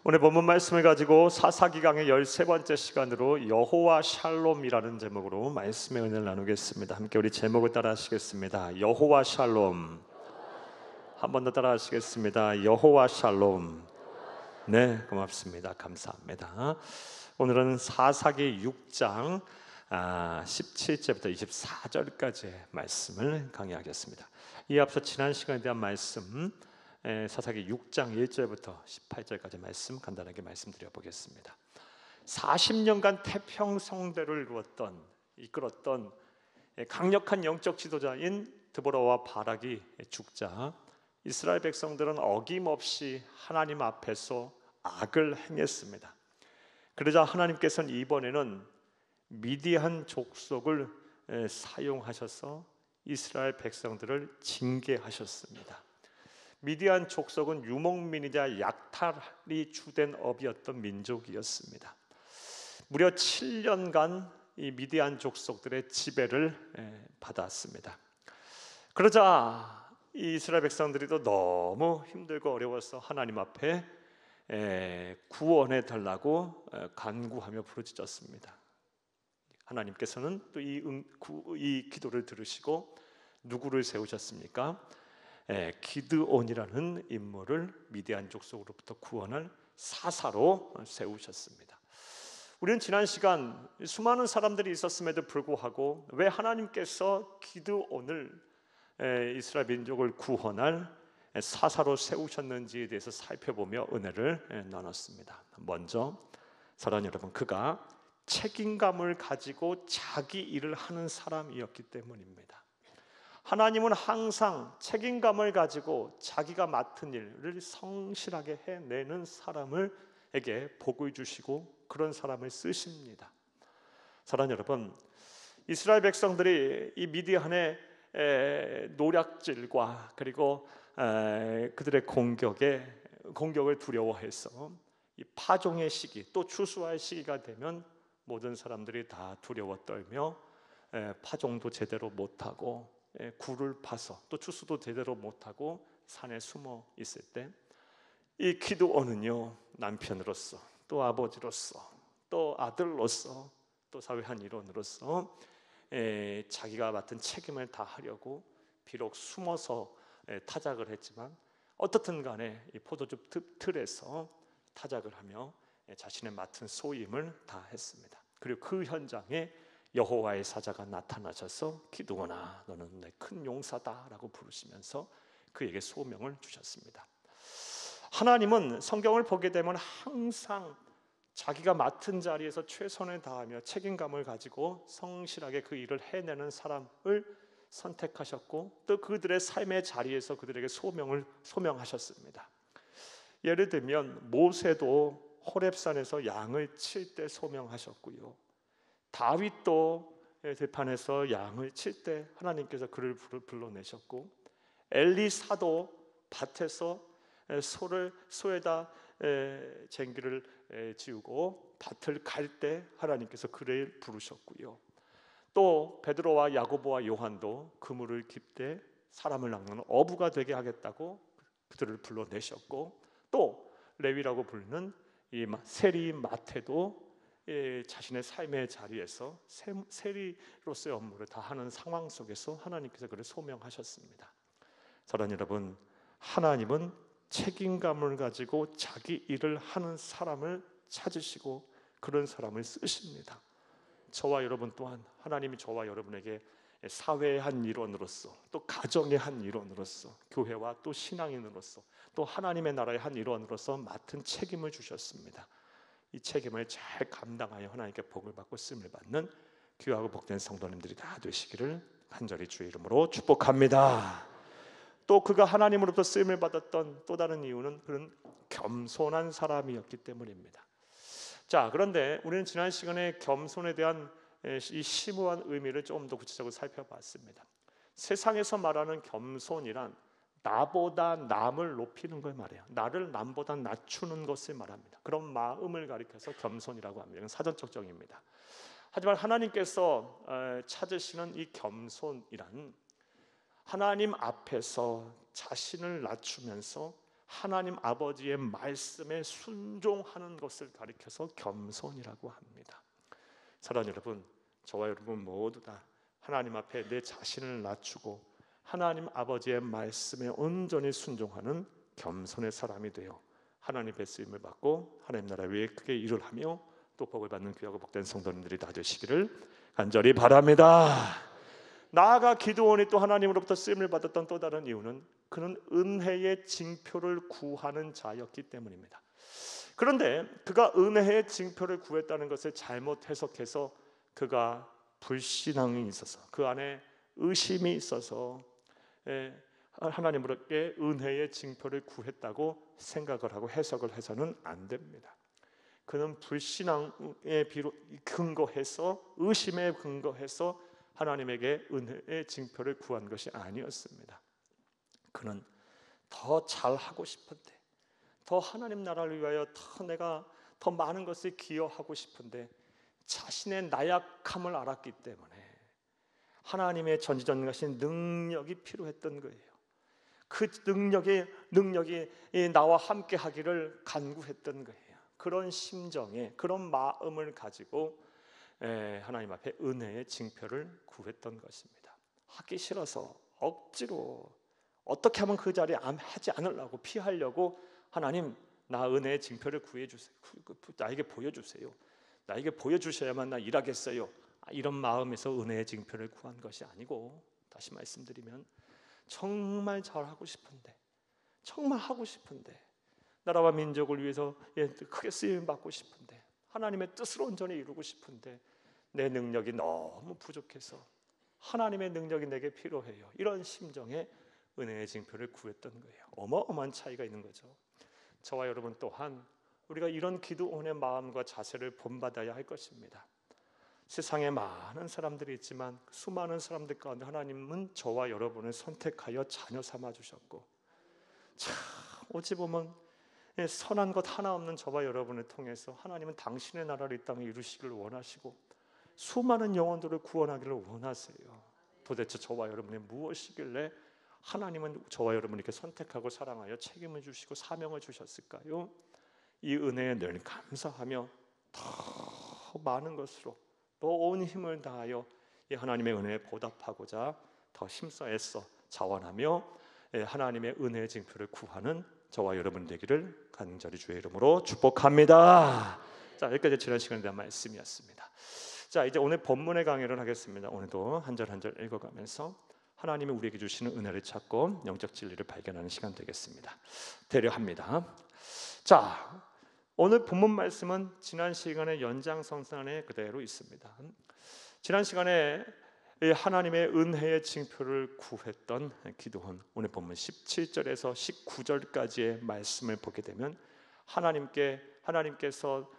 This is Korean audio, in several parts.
오늘 본문 말씀을 가지고 사사기강의 13번째 시간으로 여호와 샬롬이라는 제목으로 말씀의 은혜를 나누겠습니다. 함께 우리 제목을 따라 하시겠습니다. 여호와 샬롬. 한 번 더 따라 하시겠습니다. 여호와 샬롬. 네, 고맙습니다. 감사합니다. 오늘은 사사기 6장 17절부터 24절까지의 말씀을 강의하겠습니다. 이 앞서 지난 시간에 대한 말씀 사사기 6장 1절부터 18절까지 말씀 간단하게 말씀드려 보겠습니다. 40년간 태평성대를 이끌었던 강력한 영적 지도자인 드보라와 바락이 죽자 이스라엘 백성들은 어김없이 하나님 앞에서 악을 행했습니다. 그러자 하나님께서는 이번에는 미디안 족속을 사용하셔서 이스라엘 백성들을 징계하셨습니다. 미디안 족속은 유목민이자 약탈이 주된 업이었던 민족이었습니다. 무려 7년간 이 미디안 족속들의 지배를 받았습니다. 그러자 이 이스라엘 백성들이 또 너무 힘들고 어려워서 하나님 앞에 구원해 달라고 간구하며 부르짖었습니다. 하나님께서는 또 이 기도를 들으시고 누구를 세우셨습니까? 기드온이라는 인물을 미디안 족속으로부터 구원할 사사로 세우셨습니다. 우리는 지난 시간 수많은 사람들이 있었음에도 불구하고 왜 하나님께서 기드온을 이스라엘 민족을 구원할 사사로 세우셨는지에 대해서 살펴보며 은혜를 나눴습니다. 먼저 사랑하는 여러분, 그가 책임감을 가지고 자기 일을 하는 사람이었기 때문입니다. 하나님은 항상 책임감을 가지고 자기가 맡은 일을 성실하게 해내는 사람에게 복을 주시고 그런 사람을 쓰십니다. 사랑하는 여러분, 이스라엘 백성들이 이 미디안의 노략질과 그리고 그들의 공격을 두려워해서 이 파종의 시기 또 추수할 시기가 되면 모든 사람들이 다 두려워 떨며 파종도 제대로 못하고 굴을 파서 또 추수도 제대로 못하고 산에 숨어 있을 때 이 기드온은요, 남편으로서 또 아버지로서 또 아들로서 또 사회 한 일원으로서 자기가 맡은 책임을 다하려고 비록 숨어서 타작을 했지만 어떻든 간에 이 포도즙 틀에서 타작을 하며 자신의 맡은 소임을 다했습니다. 그리고 그 현장에 여호와의 사자가 나타나셔서 기드온아, 너는 내 큰 용사다라고 부르시면서 그에게 소명을 주셨습니다. 하나님은 성경을 보게 되면 항상 자기가 맡은 자리에서 최선을 다하며 책임감을 가지고 성실하게 그 일을 해내는 사람을 선택하셨고 또 그들의 삶의 자리에서 그들에게 소명하셨습니다. 예를 들면 모세도 호렙산에서 양을 칠 때 소명하셨고요, 다윗도 들판에서 양을 칠 때 하나님께서 그를 불러내셨고, 엘리사도 밭에서 소에다 쟁기를 지우고 밭을 갈 때 하나님께서 그를 부르셨고요, 또 베드로와 야고보와 요한도 그물을 깁때 사람을 낚는 어부가 되게 하겠다고 그들을 불러내셨고, 또 레위라고 부르는 이 세리 마태도 자신의 삶의 자리에서 세리로서의 업무를 다하는 상황 속에서 하나님께서 그를 소명하셨습니다. 사랑하는 여러분, 하나님은 책임감을 가지고 자기 일을 하는 사람을 찾으시고 그런 사람을 쓰십니다. 저와 여러분 또한 하나님이 저와 여러분에게 사회의 한 일원으로서 또 가정의 한 일원으로서 교회와 또 신앙인으로서 또 하나님의 나라의 한 일원으로서 맡은 책임을 주셨습니다. 이 책임을 잘 감당하여 하나님께 복을 받고 쓰임을 받는 귀하고 복된 성도님들이 다 되시기를 간절히 주의 이름으로 축복합니다. 또 그가 하나님으로부터 쓰임을 받았던 또 다른 이유는 그는 겸손한 사람이었기 때문입니다. 자, 그런데 우리는 지난 시간에 겸손에 대한 이 심오한 의미를 조금 더 구체적으로 살펴봤습니다. 세상에서 말하는 겸손이란 나보다 남을 높이는 걸 말해요. 나를 남보다 낮추는 것을 말합니다. 그런 마음을 가리켜서 겸손이라고 합니다. 이건 사전적 정의입니다. 하지만 하나님께서 찾으시는 이 겸손이란 하나님 앞에서 자신을 낮추면서 하나님 아버지의 말씀에 순종하는 것을 가리켜서 겸손이라고 합니다. 사랑하는 여러분, 저와 여러분 모두 다 하나님 앞에 내 자신을 낮추고 하나님 아버지의 말씀에 온전히 순종하는 겸손의 사람이 되어 하나님의 쓰임을 받고 하나님 나라 위에 크게 일을 하며 또 복을 받는 귀하고 복된 성도님들이 다 되시기를 간절히 바랍니다. 나아가 기드온이 또 하나님으로부터 쓰임을 받았던 또 다른 이유는 그는 은혜의 징표를 구하는 자였기 때문입니다. 그런데 그가 은혜의 징표를 구했다는 것을 잘못 해석해서 그가 불신앙이 있어서 그 안에 의심이 있어서 하나님으로께 은혜의 징표를 구했다고 생각을 하고 해석을 해서는 안 됩니다. 그는 불신앙에 근거해서 의심에 근거해서 하나님에게 은혜의 징표를 구한 것이 아니었습니다. 그는 더 잘하고 싶은데, 더 하나님 나라를 위하여 내가 더 많은 것을 기여하고 싶은데 자신의 나약함을 알았기 때문에 하나님의 전지전능하신 능력이 필요했던 거예요. 그 능력이 나와 함께 하기를 간구했던 거예요. 그런 심정에, 그런 마음을 가지고 하나님 앞에 은혜의 징표를 구했던 것입니다. 하기 싫어서 억지로 어떻게 하면 그 자리에 하지 않으려고 피하려고 하나님, 나 은혜의 징표를 구해주세요. 나에게 보여주세요. 나에게 보여주셔야만 나 일하겠어요. 이런 마음에서 은혜의 징표를 구한 것이 아니고, 다시 말씀드리면 정말 잘하고 싶은데, 정말 하고 싶은데, 나라와 민족을 위해서 크게 쓰임 받고 싶은데, 하나님의 뜻을 온전히 이루고 싶은데 내 능력이 너무 부족해서 하나님의 능력이 내게 필요해요. 이런 심정에 은혜의 징표를 구했던 거예요. 어마어마한 차이가 있는 거죠. 저와 여러분 또한 우리가 이런 기드온의 마음과 자세를 본받아야 할 것입니다. 세상에 많은 사람들이 있지만 수많은 사람들 가운데 하나님은 저와 여러분을 선택하여 자녀 삼아 주셨고, 참 어찌 보면 선한 것 하나 없는 저와 여러분을 통해서 하나님은 당신의 나라를 이 땅에 이루시기를 원하시고 수많은 영혼들을 구원하기를 원하세요. 도대체 저와 여러분이 무엇이길래 하나님은 저와 여러분을 이렇게 선택하고 사랑하여 책임을 주시고 사명을 주셨을까요? 이 은혜에 늘 감사하며 더 많은 것으로 더 온 힘을 다하여 이 하나님의 은혜에 보답하고자 더 힘써 애써 자원하며 하나님의 은혜의 징표를 구하는 저와 여러분 되기를 간절히 주의 이름으로 축복합니다. 자, 여기까지 지난 시간에 대한 말씀이었습니다. 자, 이제 오늘 본문의 강의를 하겠습니다. 오늘도 한 절 한 절 읽어가면서 하나님이 우리에게 주시는 은혜를 찾고 영적 진리를 발견하는 시간 되겠습니다. 되려합니다. 자, 오늘 본문 말씀은 지난 시간의 연장선상에 그대로 있습니다. 지난 시간에 하나님의 은혜의 징표를 구했던 기드온, 오늘 본문 17절에서 19절까지의 말씀을 보게 되면 하나님께서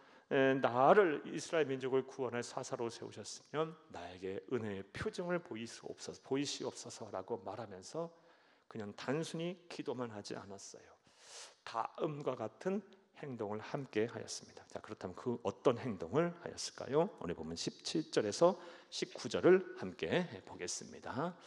나를 이스라엘 민족을 구원할 사사로 세우셨으면 나에게 은혜의 표징을 보이시옵소서라고 말하면서 그냥 단순히 기도만 하지 않았어요. 다음과 같은 행동을 함께 하였습니다. 자, 그렇다면 그 어떤 행동을 하였을까요? 오늘 보면 17절에서 19절을 함께 보겠습니다.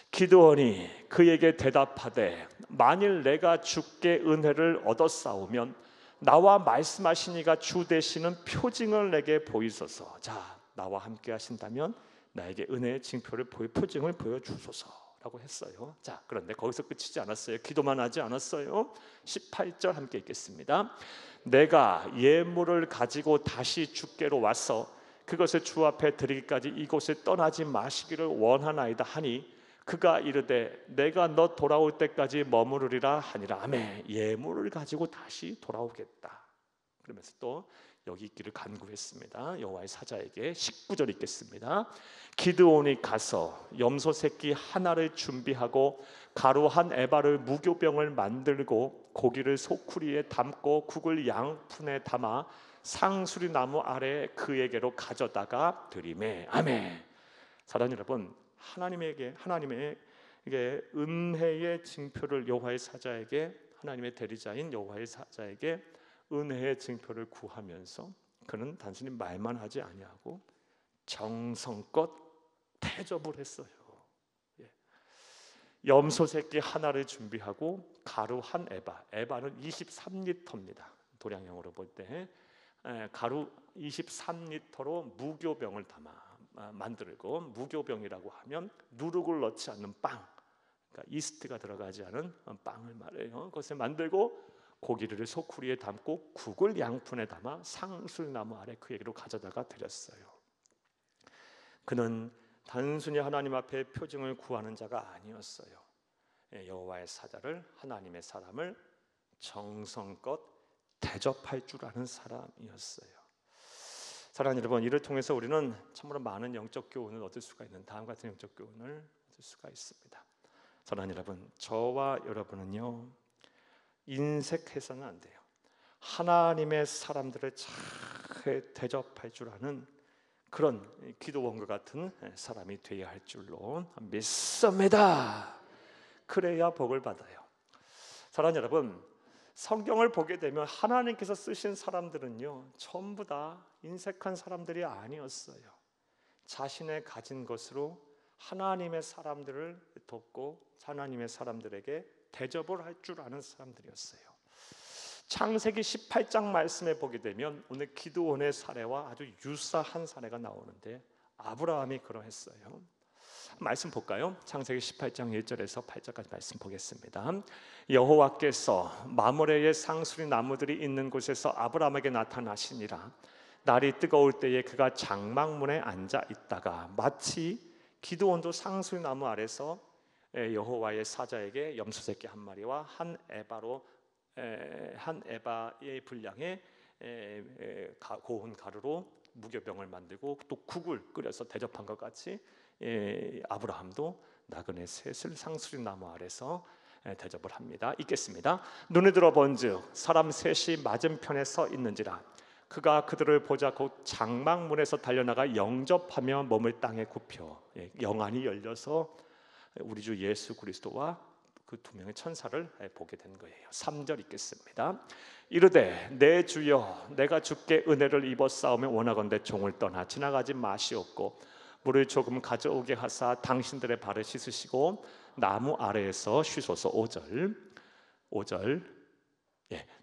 기드온이 그에게 대답하되 만일 내가 주께 은혜를 얻었사오면 나와 말씀하시니가 주 되시는 표징을 내게 보이소서. 자, 나와 함께 하신다면 나에게 은혜의 징표를 표징을 보여주소서라고 했어요. 자, 그런데 거기서 끝이지 않았어요. 기도만 하지 않았어요. 18절 함께 읽겠습니다. 내가 예물을 가지고 다시 주께로 와서 그것을 주 앞에 드리기까지 이곳을 떠나지 마시기를 원하나이다 하니 그가 이르되 내가 너 돌아올 때까지 머무르리라 하니라. 아멘. 예물을 가지고 다시 돌아오겠다. 그러면서 또 여기 있기를 간구했습니다. 여호와의 사자에게 19절 읽겠습니다. 기드온이 가서 염소 새끼 하나를 준비하고 가루 한 에바를 무교병을 만들고 고기를 소쿠리에 담고 국을 양푼에 담아 상수리 나무 아래 그에게로 가져다가 드리매. 아멘. 사랑하는 여러분, 하나님의 은혜의 징표를 여호와의 사자에게, 하나님의 대리자인 여호와의 사자에게 은혜의 징표를 구하면서 그는 단순히 말만 하지 아니하고 정성껏 대접을 했어요. 염소 새끼 하나를 준비하고 가루 한 에바, 에바는 23리터입니다. 도량형으로 볼 때 가루 23리터로 무교병을 담아 만들고, 무교병이라고 하면 누룩을 넣지 않는 빵, 그러니까 이스트가 들어가지 않은 빵을 말해요. 그것을 만들고 고기를 소쿠리에 담고 국을 양푼에 담아 상술나무 아래 그에게로 가져다가 드렸어요. 그는 단순히 하나님 앞에 표징을 구하는 자가 아니었어요. 여호와의 사자를, 하나님의 사람을 정성껏 대접할 줄 아는 사람이었어요. 사랑하는 여러분, 이를 통해서 우리는 참으로 많은 영적 교훈을 얻을 수가 있는, 다음 같은 영적 교훈을 얻을 수가 있습니다. 사랑하는 여러분, 저와 여러분은요, 인색해서는 안 돼요. 하나님의 사람들을 잘 대접할 줄 아는 그런 기도원과 같은 사람이 되어야 할 줄로 믿습니다. 그래야 복을 받아요. 사랑하는 여러분, 성경을 보게 되면 하나님께서 쓰신 사람들은요, 전부 다 인색한 사람들이 아니었어요. 자신의 가진 것으로 하나님의 사람들을 돕고 하나님의 사람들에게 대접을 할 줄 아는 사람들이었어요. 창세기 18장 말씀에 보게 되면 오늘 기드온의 사례와 아주 유사한 사례가 나오는데, 아브라함이 그러했어요. 말씀 볼까요? 창세기 18장 1절에서 8절까지 말씀 보겠습니다. 여호와께서 마므레의 상수리 나무들이 있는 곳에서 아브라함에게 나타나시니라. 날이 뜨거울 때에 그가 장막문에 앉아 있다가 마치 기드온도 상수리 나무 아래서 여호와의 사자에게 염소 새끼 한 마리와 한 에바의 분량의 고운 가루로 무교병을 만들고 또 국을 끓여서 대접한 것 같이 아브라함도 나그네 셋을 상수리 나무 아래서 대접을 합니다. 읽겠습니다. 눈에 들어본즉 사람 셋이 맞은편에 서 있는지라. 그가 그들을 보자 곧 장막문에서 달려나가 영접하며 몸을 땅에 굽혀, 영안이 열려서 우리 주 예수 그리스도와 그 두 명의 천사를 보게 된 거예요. 3절 읽겠습니다. 이르되 내 주여, 내가 주께 은혜를 입었사오며 원하건대 종을 떠나 지나가지 마시옵고 물을 조금 가져오게 하사 당신들의 발을 씻으시고 나무 아래에서 쉬소서. 5절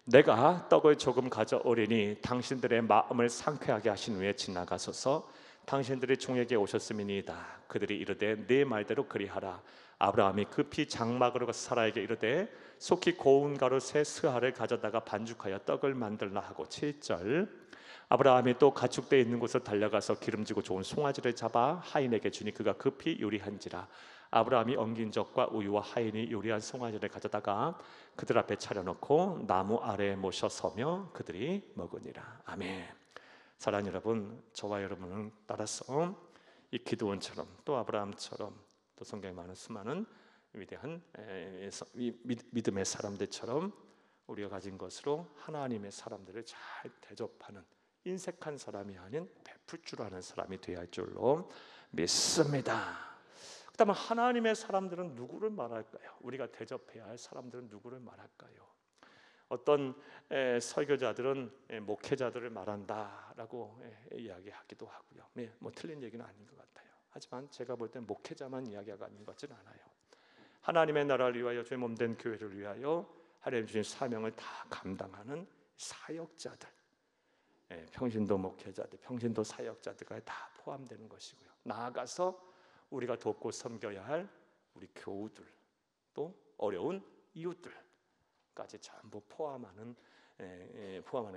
내가 떡을 조금 가져오리니 당신들의 마음을 상쾌하게 하신 후에 지나가소서. 당신들이 종에게 오셨음이니이다. 그들이 이르되 네 말대로 그리하라. 아브라함이 급히 장막으로 가서 사라에게 이르되 속히 고운 가루 세 스하를 가져다가 반죽하여 떡을 만들라 하고. 7절 아브라함이 또 가축대에 있는 곳을 달려가서 기름지고 좋은 송아지를 잡아 하인에게 주니 그가 급히 요리한지라. 아브라함이 엉긴 젖과 우유와 하인이 요리한 송아지를 가져다가 그들 앞에 차려놓고 나무 아래에 모셔 서며 그들이 먹으니라. 아멘. 사랑하는 여러분, 저와 여러분은 따라서 이 기드온처럼 또 아브라함처럼 또 성경에 많은 수많은 위대한 믿음의 사람들처럼 우리가 가진 것으로 하나님의 사람들을 잘 대접하는, 인색한 사람이 아닌 베풀 줄 아는 사람이 되어야 할 줄로 믿습니다. 그렇다면 하나님의 사람들은 누구를 말할까요? 우리가 대접해야 할 사람들은 누구를 말할까요? 어떤 설교자들은 목회자들을 말한다라고 이야기하기도 하고요. 뭐 틀린 얘기는 아닌 것 같아요. 하지만 제가 볼 땐 목회자만 이야기가 아닌 것 같지는 않아요. 하나님의 나라를 위하여 주의 몸된 교회를 위하여 하나님 주신 사명을 다 감당하는 사역자들, 평신도 목회자들, 평신도 사역자들까지 다 포함되는 것이고요. 나아가서 우리가 돕고 섬겨야 할 우리 교우들, 또 어려운 이웃들까지 전부 포함하는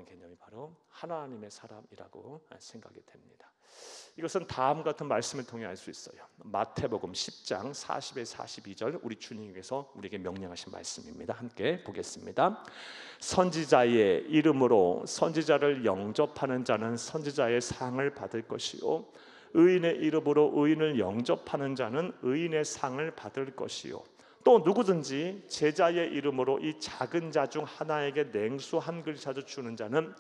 개념이 바로 하나님의 사람이라고 생각이 됩니다. 이것은 다음 같은 말씀을 통해 알 수 있어요. 마태복음 10장 40에서 42절 우리 주님께서 우리에게 명령하신 말씀입니다. 함께 보겠습니다. 선지자의 이름으로 선지자를 영접하는 자는 선지자의 상을 받을 것이요 의인의 이름으로 의인을 영접하는 자는 의인의 상을 받을 것이요 또 누구든지 제자의 이름으로 이 작은 자 중 하나에게 냉수 한 그릇이라도 주는 자는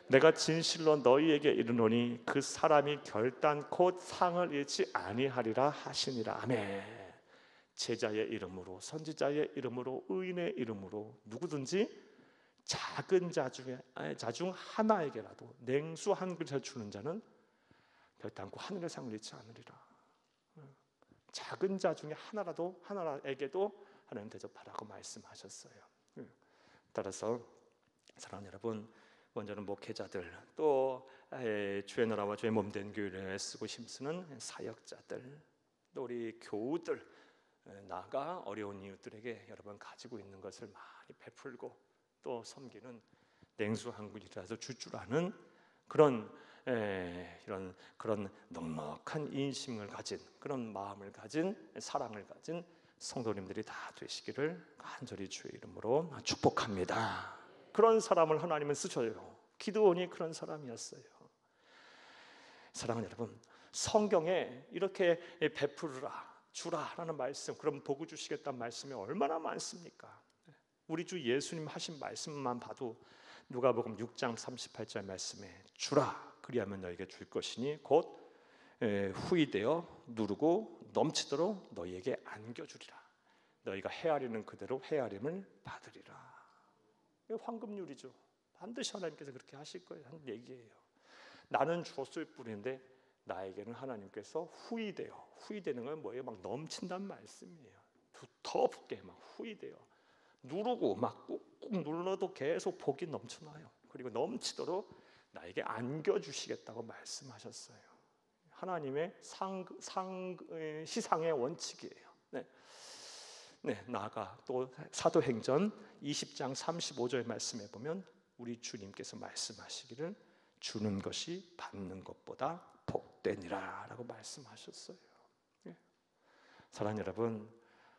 내가 진실로 너희에게 이르노니 그 사람이 결단코 상을 잃지 아니하리라 하시니라. 아멘. 제자의 이름으로, 선지자의 이름으로, 의인의 이름으로 누구든지 작은 자 중 하나에게라도 냉수 한 그릇을 주는 자는 결단코 하늘의 상을 잃지 않으리라. 작은 자 중에 하나에게도 하나님 대접하라고 말씀하셨어요. 따라서 사랑하는 여러분, 먼저는 목회자들, 또 주의 나라와 주의 몸된 교회를 애쓰고 힘쓰는 사역자들, 또 우리 교우들, 나아가 어려운 이웃들에게 여러분 가지고 있는 것을 많이 베풀고 또 섬기는 냉수 한 그릇이라도 줄 줄 아는 그런 넉넉한 인심을 가진, 그런 마음을 가진, 사랑을 가진 성도님들이 다 되시기를 간절히 주의 이름으로 축복합니다. 그런 사람을 하나님은 쓰셔요. 기드온이 그런 사람이었어요. 사랑하는 여러분, 성경에 이렇게 베풀으라, 주라라는 말씀, 그럼 복을 주시겠다는 말씀이 얼마나 많습니까? 우리 주 예수님 하신 말씀만 봐도 누가복음 6장 38절 말씀에 주라, 그리하면 너에게 줄 것이니 곧 후이되어 누르고 넘치도록 너희에게 안겨주리라. 너희가 헤아리는 그대로 헤아림을 받으리라. 이거 황금률이죠. 반드시 하나님께서 그렇게 하실 거예요. 하는 얘기예요. 나는 주었을 뿐인데 나에게는 하나님께서 후이되는 건 뭐예요? 막 넘친다는 말씀이에요. 더 붓게 막 후이돼요. 누르고 막 꾹꾹 눌러도 계속 복이 넘쳐나요. 그리고 넘치도록 나에게 안겨주시겠다고 말씀하셨어요. 하나님의 시상의 원칙이에요. 나아가 또 사도행전 20장 35절 말씀에 보면 우리 주님께서 말씀하시기를 주는 것이 받는 것보다 복되니라 라고 말씀하셨어요. 사랑하는 여러분,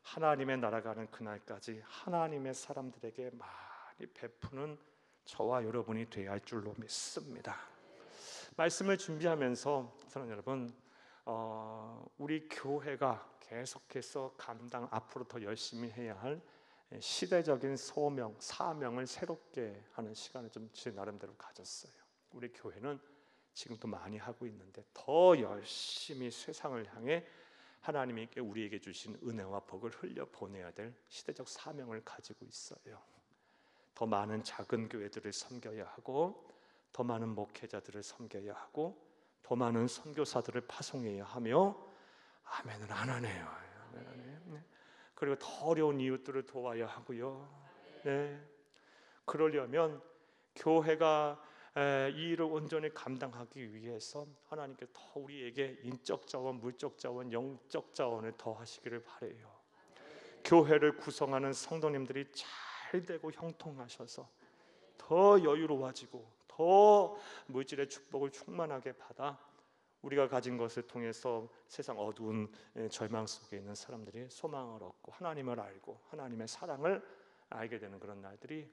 하나님의 나라가 가는 그날까지 하나님의 사람들에게 많이 베푸는 저와 여러분이 되어야 할 줄로 믿습니다. 말씀을 준비하면서 사랑하는 여러분, 우리 교회가 계속해서 앞으로 더 열심히 해야 할 시대적인 사명을 새롭게 하는 시간을 좀 제 나름대로 가졌어요. 우리 교회는 지금도 많이 하고 있는데 더 열심히 세상을 향해 하나님이 우리에게 주신 은혜와 복을 흘려보내야 될 시대적 사명을 가지고 있어요. 더 많은 작은 교회들을 섬겨야 하고, 더 많은 목회자들을 섬겨야 하고, 더 많은 선교사들을 파송해야 하며, 아멘을 안 하네요. 그리고 더 어려운 이웃들을 도와야 하고요. 그러려면 교회가 이 일을 온전히 감당하기 위해서 하나님께 더 우리에게 인적 자원, 물적 자원, 영적 자원을 더 하시기를 바라요. 교회를 구성하는 성도님들이 잘 되고 형통하셔서 더 여유로워지고 더 물질의 축복을 충만하게 받아 우리가 가진 것을 통해서 세상 어두운 절망 속에 있는 사람들이 소망을 얻고 하나님을 알고 하나님의 사랑을 알게 되는 그런 날들이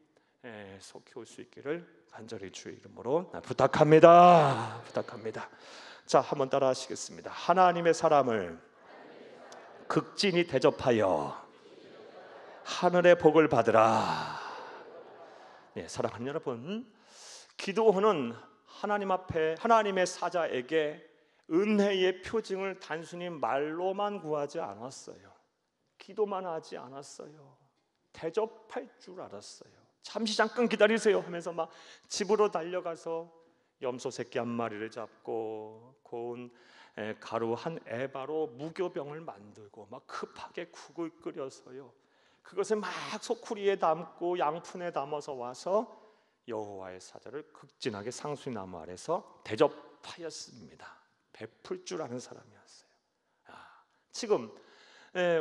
속히 올 수 있기를 간절히 주의 이름으로 부탁합니다. 자, 한번 따라 하시겠습니다. 하나님의 사람을 극진히 대접하여 하늘의 복을 받으라. 사랑하는 여러분, 기도원은 하나님 앞에 하나님의 사자에게 은혜의 표징을 단순히 말로만 구하지 않았어요. 기도만 하지 않았어요. 대접할 줄 알았어요. 잠시 잠깐 기다리세요 하면서 막 집으로 달려가서 염소 새끼 한 마리를 잡고 고운 가루 한 에바로 무교병을 만들고 막 급하게 국을 끓여서요, 그것을 막 소쿠리에 담고 양푼에 담아서 와서 여호와의 사자를 극진하게 상수리나무 아래서 대접하였습니다. 베풀 줄 아는 사람이었어요. 지금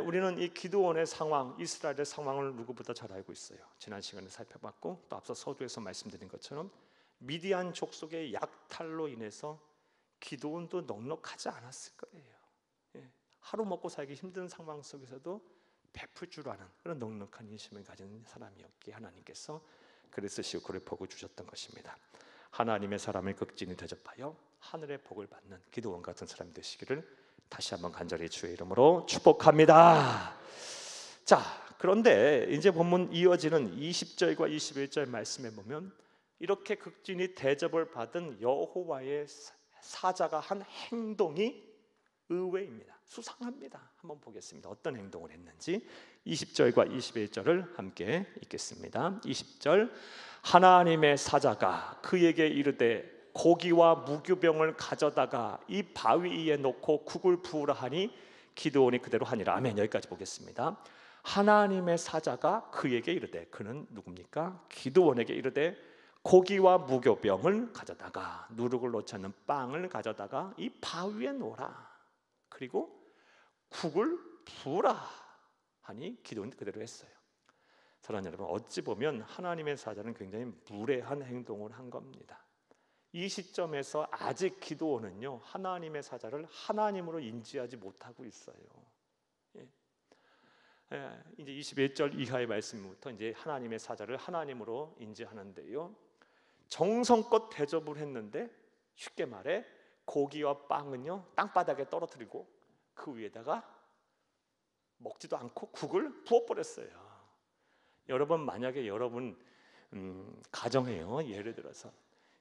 우리는 이 기드온의 상황, 이스라엘의 상황을 누구보다 잘 알고 있어요. 지난 시간에 살펴봤고 또 앞서 서두에서 말씀드린 것처럼 미디안 족속의 약탈로 인해서 기드온도 넉넉하지 않았을 거예요. 하루 먹고 살기 힘든 상황 속에서도 베풀 줄 아는 그런 넉넉한 인심을 가진 사람이었기에 하나님께서 그를 쓰시고 그를 복을 주셨던 것입니다. 하나님의 사람을 극진히 대접하여 하늘의 복을 받는 기드온 같은 사람이 되시기를 다시 한번 간절히 주의 이름으로 축복합니다. 자, 그런데 이제 본문 이어지는 20절과 21절 말씀에 보면 이렇게 극진히 대접을 받은 여호와의 사자가 한 행동이 의외입니다. 수상합니다. 한번 보겠습니다. 어떤 행동을 했는지 20절과 21절을 함께 읽겠습니다. 20절, 하나님의 사자가 그에게 이르되 고기와 무교병을 가져다가 이 바위 위에 놓고 국을 부으라 하니 기드온이 그대로 하니라. 아멘. 여기까지 보겠습니다. 하나님의 사자가 그에게 이르되, 그는 누굽니까? 기드온에게 이르되 고기와 무교병을 가져다가, 누룩을 넣지 않는 빵을 가져다가 이 바위에 놓으라. 그리고 국을 부으라 하니 기드온이 그대로 했어요. 사랑하는 여러분, 어찌 보면 하나님의 사자는 굉장히 무례한 행동을 한 겁니다. 이 시점에서 아직 기드온은요, 하나님의 사자를 하나님으로 인지하지 못하고 있어요. 이제 21절 이하의 말씀부터 이제 하나님의 사자를 하나님으로 인지하는데요, 정성껏 대접을 했는데, 쉽게 말해 고기와 빵은요 땅바닥에 떨어뜨리고 그 위에다가 먹지도 않고 국을 부어버렸어요. 여러분, 만약에 여러분 가정에요, 예를 들어서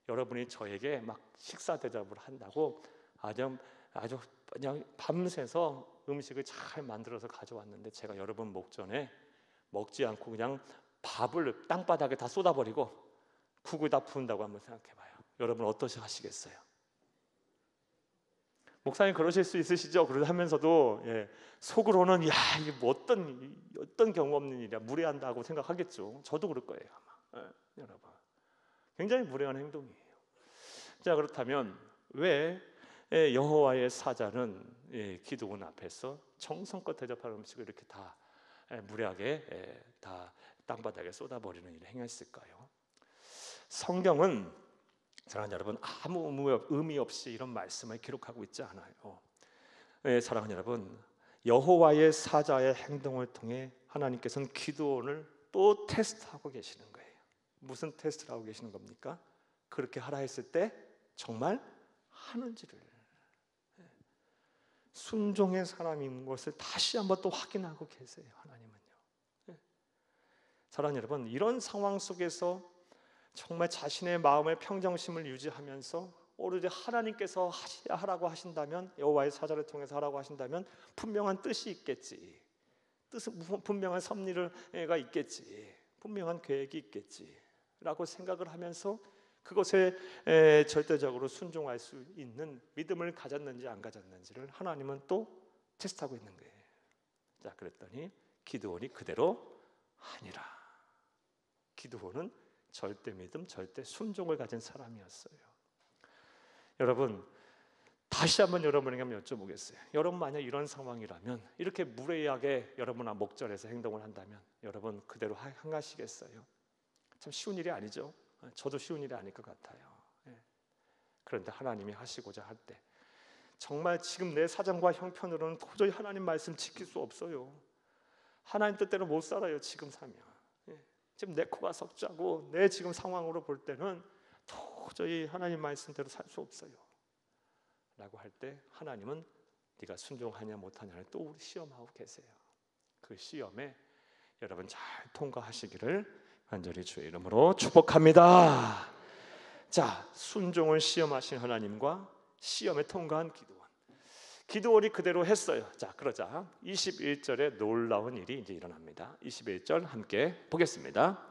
여러분이 저에게 막 식사 대접을 한다고 아주 그냥 밤새서 음식을 잘 만들어서 가져왔는데, 제가 여러분 목전에 먹지 않고 그냥 밥을 땅바닥에 다 쏟아버리고 국을 다 부은다고 한번 생각해봐요. 여러분 어떠시 하시겠어요? 목사님 그러실 수 있으시죠? 그러다 하면서도 속으로는 야, 이게 뭐 어떤 경험 없는 일이야, 무례한다고 생각하겠죠. 저도 그럴 거예요 아마. 여러분, 굉장히 무례한 행동이에요. 자, 그렇다면 왜 여호와의 사자는 기드온 앞에서 정성껏 대접하는 음식을 이렇게 다 무례하게 다 땅바닥에 쏟아버리는 일을 행했을까요? 성경은, 사랑하는 여러분, 아무 의미 없이 이런 말씀을 기록하고 있지 않아요. 사랑하는 여러분, 여호와의 사자의 행동을 통해 하나님께서는 기드온을 또 테스트하고 계시는 거예요. 무슨 테스트를 하고 계시는 겁니까? 그렇게 하라 했을 때 정말 하는지를, 순종의 사람인 것을 다시 한번 또 확인하고 계세요. 하나님은요. 사랑하는 여러분, 이런 상황 속에서 정말 자신의 마음의 평정심을 유지하면서 오로지 하나님께서 하라고 하신다면, 여호와의 사자를 통해서 하라고 하신다면 분명한 뜻이 있겠지, 분명한 섭리가 있겠지, 분명한 계획이 있겠지 라고 생각을 하면서 그것에 절대적으로 순종할 수 있는 믿음을 가졌는지 안 가졌는지를 하나님은 또 테스트하고 있는 거예요. 자, 그랬더니 기드온이 그대로 하니라. 기드온은 절대 믿음, 절대 순종을 가진 사람이었어요. 여러분, 다시 한번 여러분에게 한번 여쭤보겠어요. 여러분 만약 이런 상황이라면, 이렇게 무례하게 여러분 목전에서 행동을 한다면 여러분 그대로 행하시겠어요? 참 쉬운 일이 아니죠. 저도 쉬운 일이 아닐 것 같아요. 그런데 하나님이 하시고자 할 때 정말 지금 내 사정과 형편으로는 도저히 하나님 말씀 지킬 수 없어요. 하나님 뜻대로 못 살아요. 지금 살면 지금 내 코가 석자고 내 지금 상황으로 볼 때는 도저히 하나님 말씀대로 살 수 없어요 라고 할 때, 하나님은 네가 순종하냐 못하냐를 또 우리 시험하고 계세요. 그 시험에 여러분 잘 통과하시기를 간절히 주의 이름으로 축복합니다. 자, 순종을 시험하신 하나님과 시험에 통과한 기드온이 그대로 했어요. 자, 그러자 21절에 놀라운 일이 이제 일어납니다. 21절 함께 보겠습니다.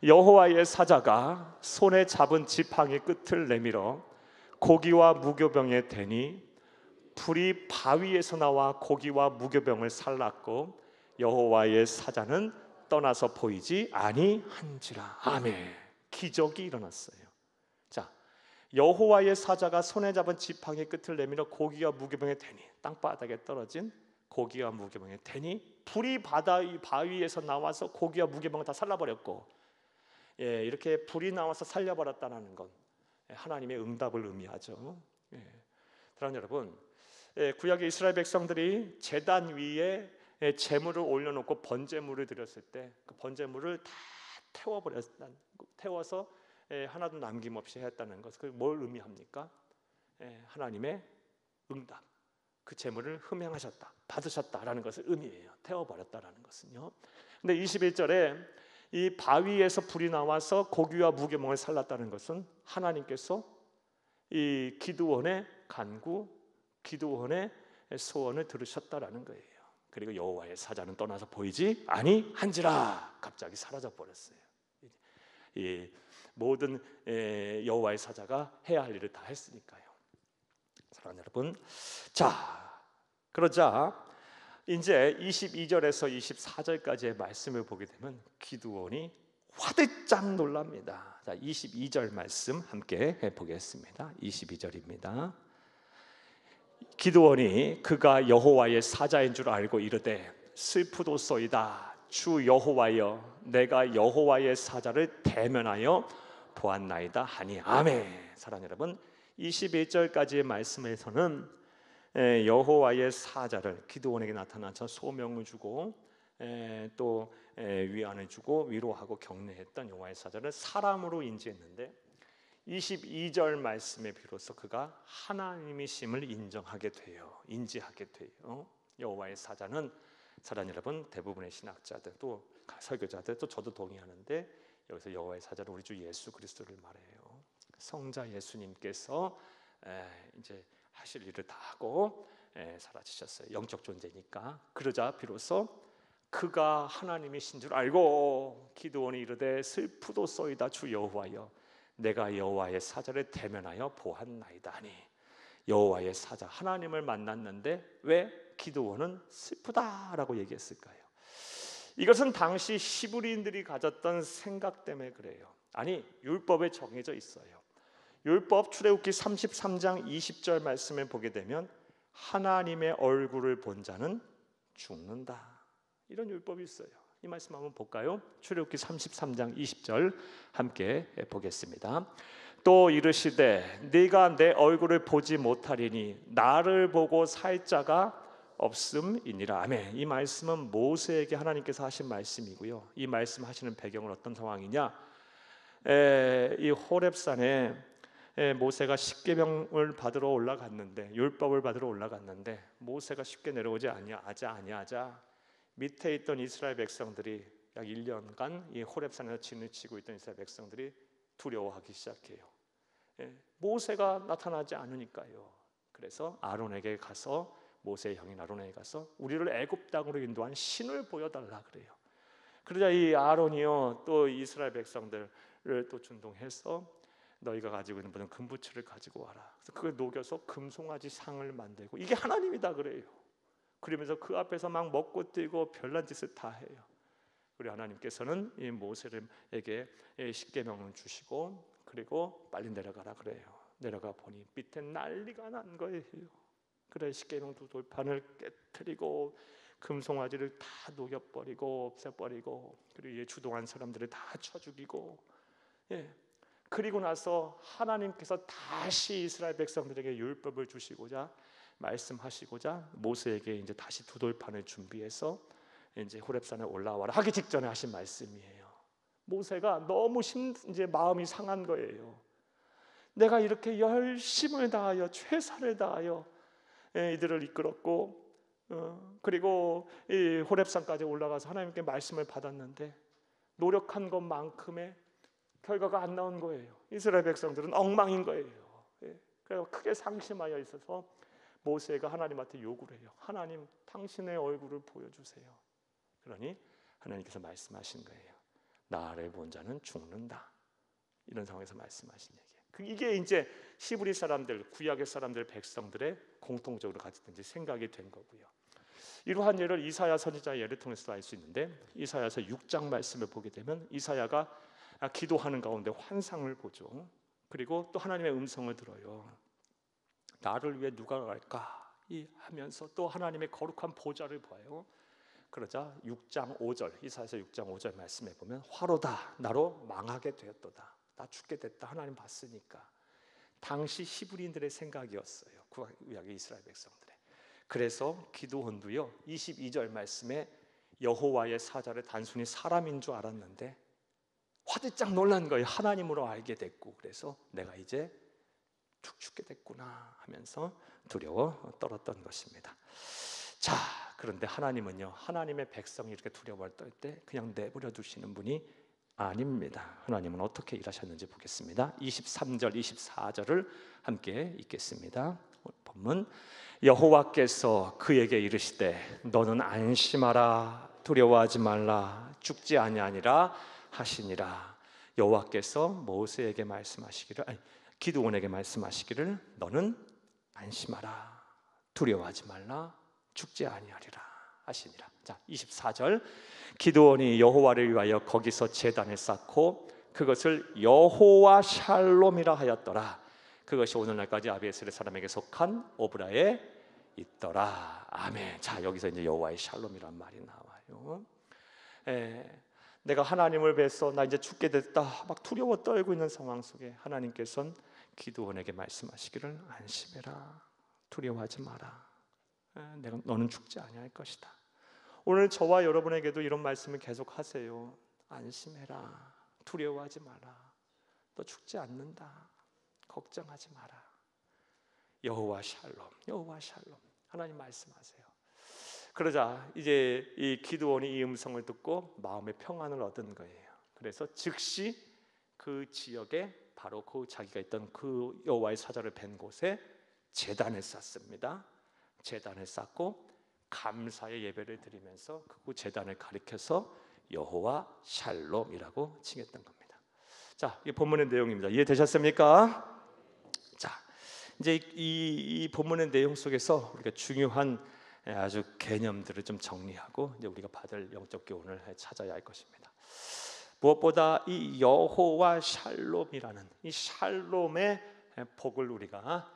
여호와의 사자가 손에 잡은 지팡이 끝을 내밀어 고기와 무교병에 대니 불이 바위에서 나와 고기와 무교병을 살랐고 여호와의 사자는 떠나서 보이지 아니한지라. 아멘. 기적이 일어났어요. 자, 여호와의 사자가 손에 잡은 지팡이 끝을 내밀어 고기와 무교병에 대니, 땅바닥에 떨어진 고기와 무교병에 대니 불이 바위에서 나와서 고기와 무교병을 다 살라버렸고, 이렇게 불이 나와서 살려버렸다는 건 하나님의 응답을 의미하죠. 사랑하는 여러분, 구약의 이스라엘 백성들이 제단 위에 제물을 올려놓고 번제물을 드렸을 때 그 번제물을 다 태워서 하나도 남김없이 했다는 것, 그게 뭘 의미합니까? 하나님의 응답, 그 제물을 흠양하셨다, 받으셨다라는 것을 의미해요. 태워버렸다라는 것은요. 근데 21절에 이 바위에서 불이 나와서 고기와 무교병을 살랐다는 것은 하나님께서 이 기드온의 간구, 기드온의 소원을 들으셨다라는 거예요. 그리고 여호와의 사자는 떠나서 보이지 아니한지라. 갑자기 사라져 버렸어요. 이 모든 여호와의 사자가 해야 할 일을 다 했으니까요. 사랑하는 여러분, 자, 그러자 이제 22절에서 24절까지의 말씀을 보게 되면 기드온이 화들짝 놀랍니다. 자, 22절 말씀 함께 해보겠습니다. 22절입니다. 기드온이 그가 여호와의 사자인 줄 알고 이르되 슬프도소이다. 주 여호와여, 내가 여호와의 사자를 대면하여 보았나이다 하니. 아멘. 사랑하는 여러분, 21절까지의 말씀에서는 여호와의 사자를 기드온에게 나타나서 소명을 주고 또 위안을 주고 위로하고 격려했던 여호와의 사자를 사람으로 인지했는데, 22절 말씀에 비로소 그가 하나님이심을 인지하게 돼요. 여호와의 사자는, 사랑하는 여러분, 대부분의 신학자들 또 설교자들 또 저도 동의하는데, 여기서 여호와의 사자는 우리 주 예수 그리스도를 말해요. 성자 예수님께서 이제 하실 일을 다 하고 사라지셨어요. 영적 존재니까. 그러자 비로소 그가 하나님이신 줄 알고 기드온이 이르되 슬프도소이다. 주 여호와여, 내가 여호와의 사자를 대면하여 보았나이다 하니. 여호와의 사자, 하나님을 만났는데 왜 기드온은 슬프다라고 얘기했을까요? 이것은 당시 히브리인들이 가졌던 생각 때문에 그래요. 아니, 율법에 정해져 있어요. 율법 출애굽기 33장 20절 말씀에 보게 되면 하나님의 얼굴을 본 자는 죽는다, 이런 율법이 있어요. 이 말씀 한번 볼까요? 출애굽기 33장 20절 함께 보겠습니다. 또 이르시되 네가 내 얼굴을 보지 못하리니 나를 보고 살 자가 없음이니라. 아멘. 이 말씀은 모세에게 하나님께서 하신 말씀이고요. 이 말씀 하시는 배경은 어떤 상황이냐? 이 호렙산에 모세가 십계명을 받으러 올라갔는데, 율법을 받으러 올라갔는데 모세가 쉽게 내려오지 아니하자 밑에 있던 이스라엘 백성들이 약 1년간 이 호렙산에서 진을 치고 있던 이스라엘 백성들이 두려워하기 시작해요. 모세가 나타나지 않으니까요. 그래서 아론에게 가서, 모세의 형인 아론에게 가서 우리를 애굽 땅으로 인도한 신을 보여달라 그래요. 그러자 이 아론이요 또 이스라엘 백성들을 또 준동해서 너희가 가지고 있는 모든 금부치를 가지고 와라. 그래서 그걸 녹여서 금송아지 상을 만들고 이게 하나님이다 그래요. 그러면서 그 앞에서 막 먹고 뛰고 별난 짓을 다 해요. 그리고 하나님께서는 이 모세에게 십계명을 주시고 그리고 빨리 내려가라 그래요. 내려가 보니 밑에 난리가 난 거예요. 그래 십계명 두 돌판을 깨트리고 금송아지를 다 녹여버리고 없애버리고, 그리고 주동한 사람들을 다 쳐 죽이고, 그리고 나서 하나님께서 다시 이스라엘 백성들에게 율법을 주시고자 말씀하시고자 모세에게 이제 다시 두 돌판을 준비해서 이제 호렙산에 올라와라 하기 직전에 하신 말씀이에요. 모세가 너무 이제 마음이 상한 거예요. 내가 이렇게 열심을 다하여 최선을 다하여 이들을 이끌었고 그리고 이 호렙산까지 올라가서 하나님께 말씀을 받았는데 노력한 것만큼의 결과가 안 나온 거예요. 이스라엘 백성들은 엉망인 거예요. 그래서 크게 상심하여 있어서 모세가 하나님한테 요구를 해요. 하나님, 당신의 얼굴을 보여주세요. 그러니 하나님께서 말씀하신 거예요. 나를 본 자는 죽는다. 이런 상황에서 말씀하신 얘기예요. 이게 이제 히브리 사람들, 구약의 사람들, 백성들의 공통적으로 가졌던 생각이 된 거고요. 이러한 예를 이사야 선지자의 예를 통해서 알 수 있는데, 이사야서 6장 말씀을 보게 되면 이사야가 기도하는 가운데 환상을 보죠. 그리고 또 하나님의 음성을 들어요. 나를 위해 누가 갈까? 하면서 또 하나님의 거룩한 보좌를 봐요. 그러자 6장 5절, 이사야서 6장 5절 말씀에 보면 화로다, 나로 망하게 되었도다. 나 죽게 됐다. 하나님 봤으니까. 당시 히브리인들의 생각이었어요. 구약의 이스라엘 백성들의. 그래서 기드온도요 22절 말씀에 여호와의 사자를 단순히 사람인 줄 알았는데 화들짝 놀란 거예요. 하나님으로 알게 됐고, 그래서 내가 이제 죽게 됐구나 하면서 두려워 떨었던 것입니다. 자, 그런데 하나님은요, 하나님의 백성이 이렇게 두려워 떨 때 그냥 내버려 두시는 분이 아닙니다. 하나님은 어떻게 일하셨는지 보겠습니다. 23절, 24절을 함께 읽겠습니다. 본문, 여호와께서 그에게 이르시되 너는 안심하라, 두려워하지 말라, 죽지 아니하니라 하시니라. 여호와께서 모세에게 말씀하시기를, 기드온에게 말씀하시기를 너는 안심하라, 두려워하지 말라, 죽지 아니하리라. 하시니라. 자, 24절. 기드온이 여호와를 위하여 거기서 제단을 쌓고 그것을 여호와 샬롬이라 하였더라. 그것이 오늘날까지 아비에셀의 사람에게 속한 오브라에 있더라. 아멘. 자, 여기서 이제 여호와의 샬롬이란 말이 나와요. 내가 하나님을 뵈서 나 이제 죽게 됐다 막 두려워 떨고 있는 상황 속에 하나님께서는 기드온에게 말씀하시기를 안심해라. 두려워하지 마라. 너는 죽지 아니할 것이다. 오늘 저와 여러분에게도 이런 말씀을 계속 하세요. 안심해라. 두려워하지 마라. 너 죽지 않는다. 걱정하지 마라. 여호와 샬롬, 여호와 샬롬. 하나님 말씀하세요. 그러자 이제 이 기드온이 이 음성을 듣고 마음의 평안을 얻은 거예요. 그래서 즉시 그 지역에 바로 그 자기가 있던 그 여호와의 사자를 뵌 곳에 제단을 쌓습니다. 제단을 쌓고 감사의 예배를 드리면서 그 제단을 가리켜서 여호와 샬롬이라고 칭했던 겁니다. 자, 이 본문의 내용입니다. 이해되셨습니까? 자, 이제 이 본문의 내용 속에서 우리가 중요한 아주 개념들을 좀 정리하고 이제 우리가 받을 영적 교훈을 찾아야 할 것입니다. 무엇보다 이 여호와 샬롬이라는 이 샬롬의 복을 우리가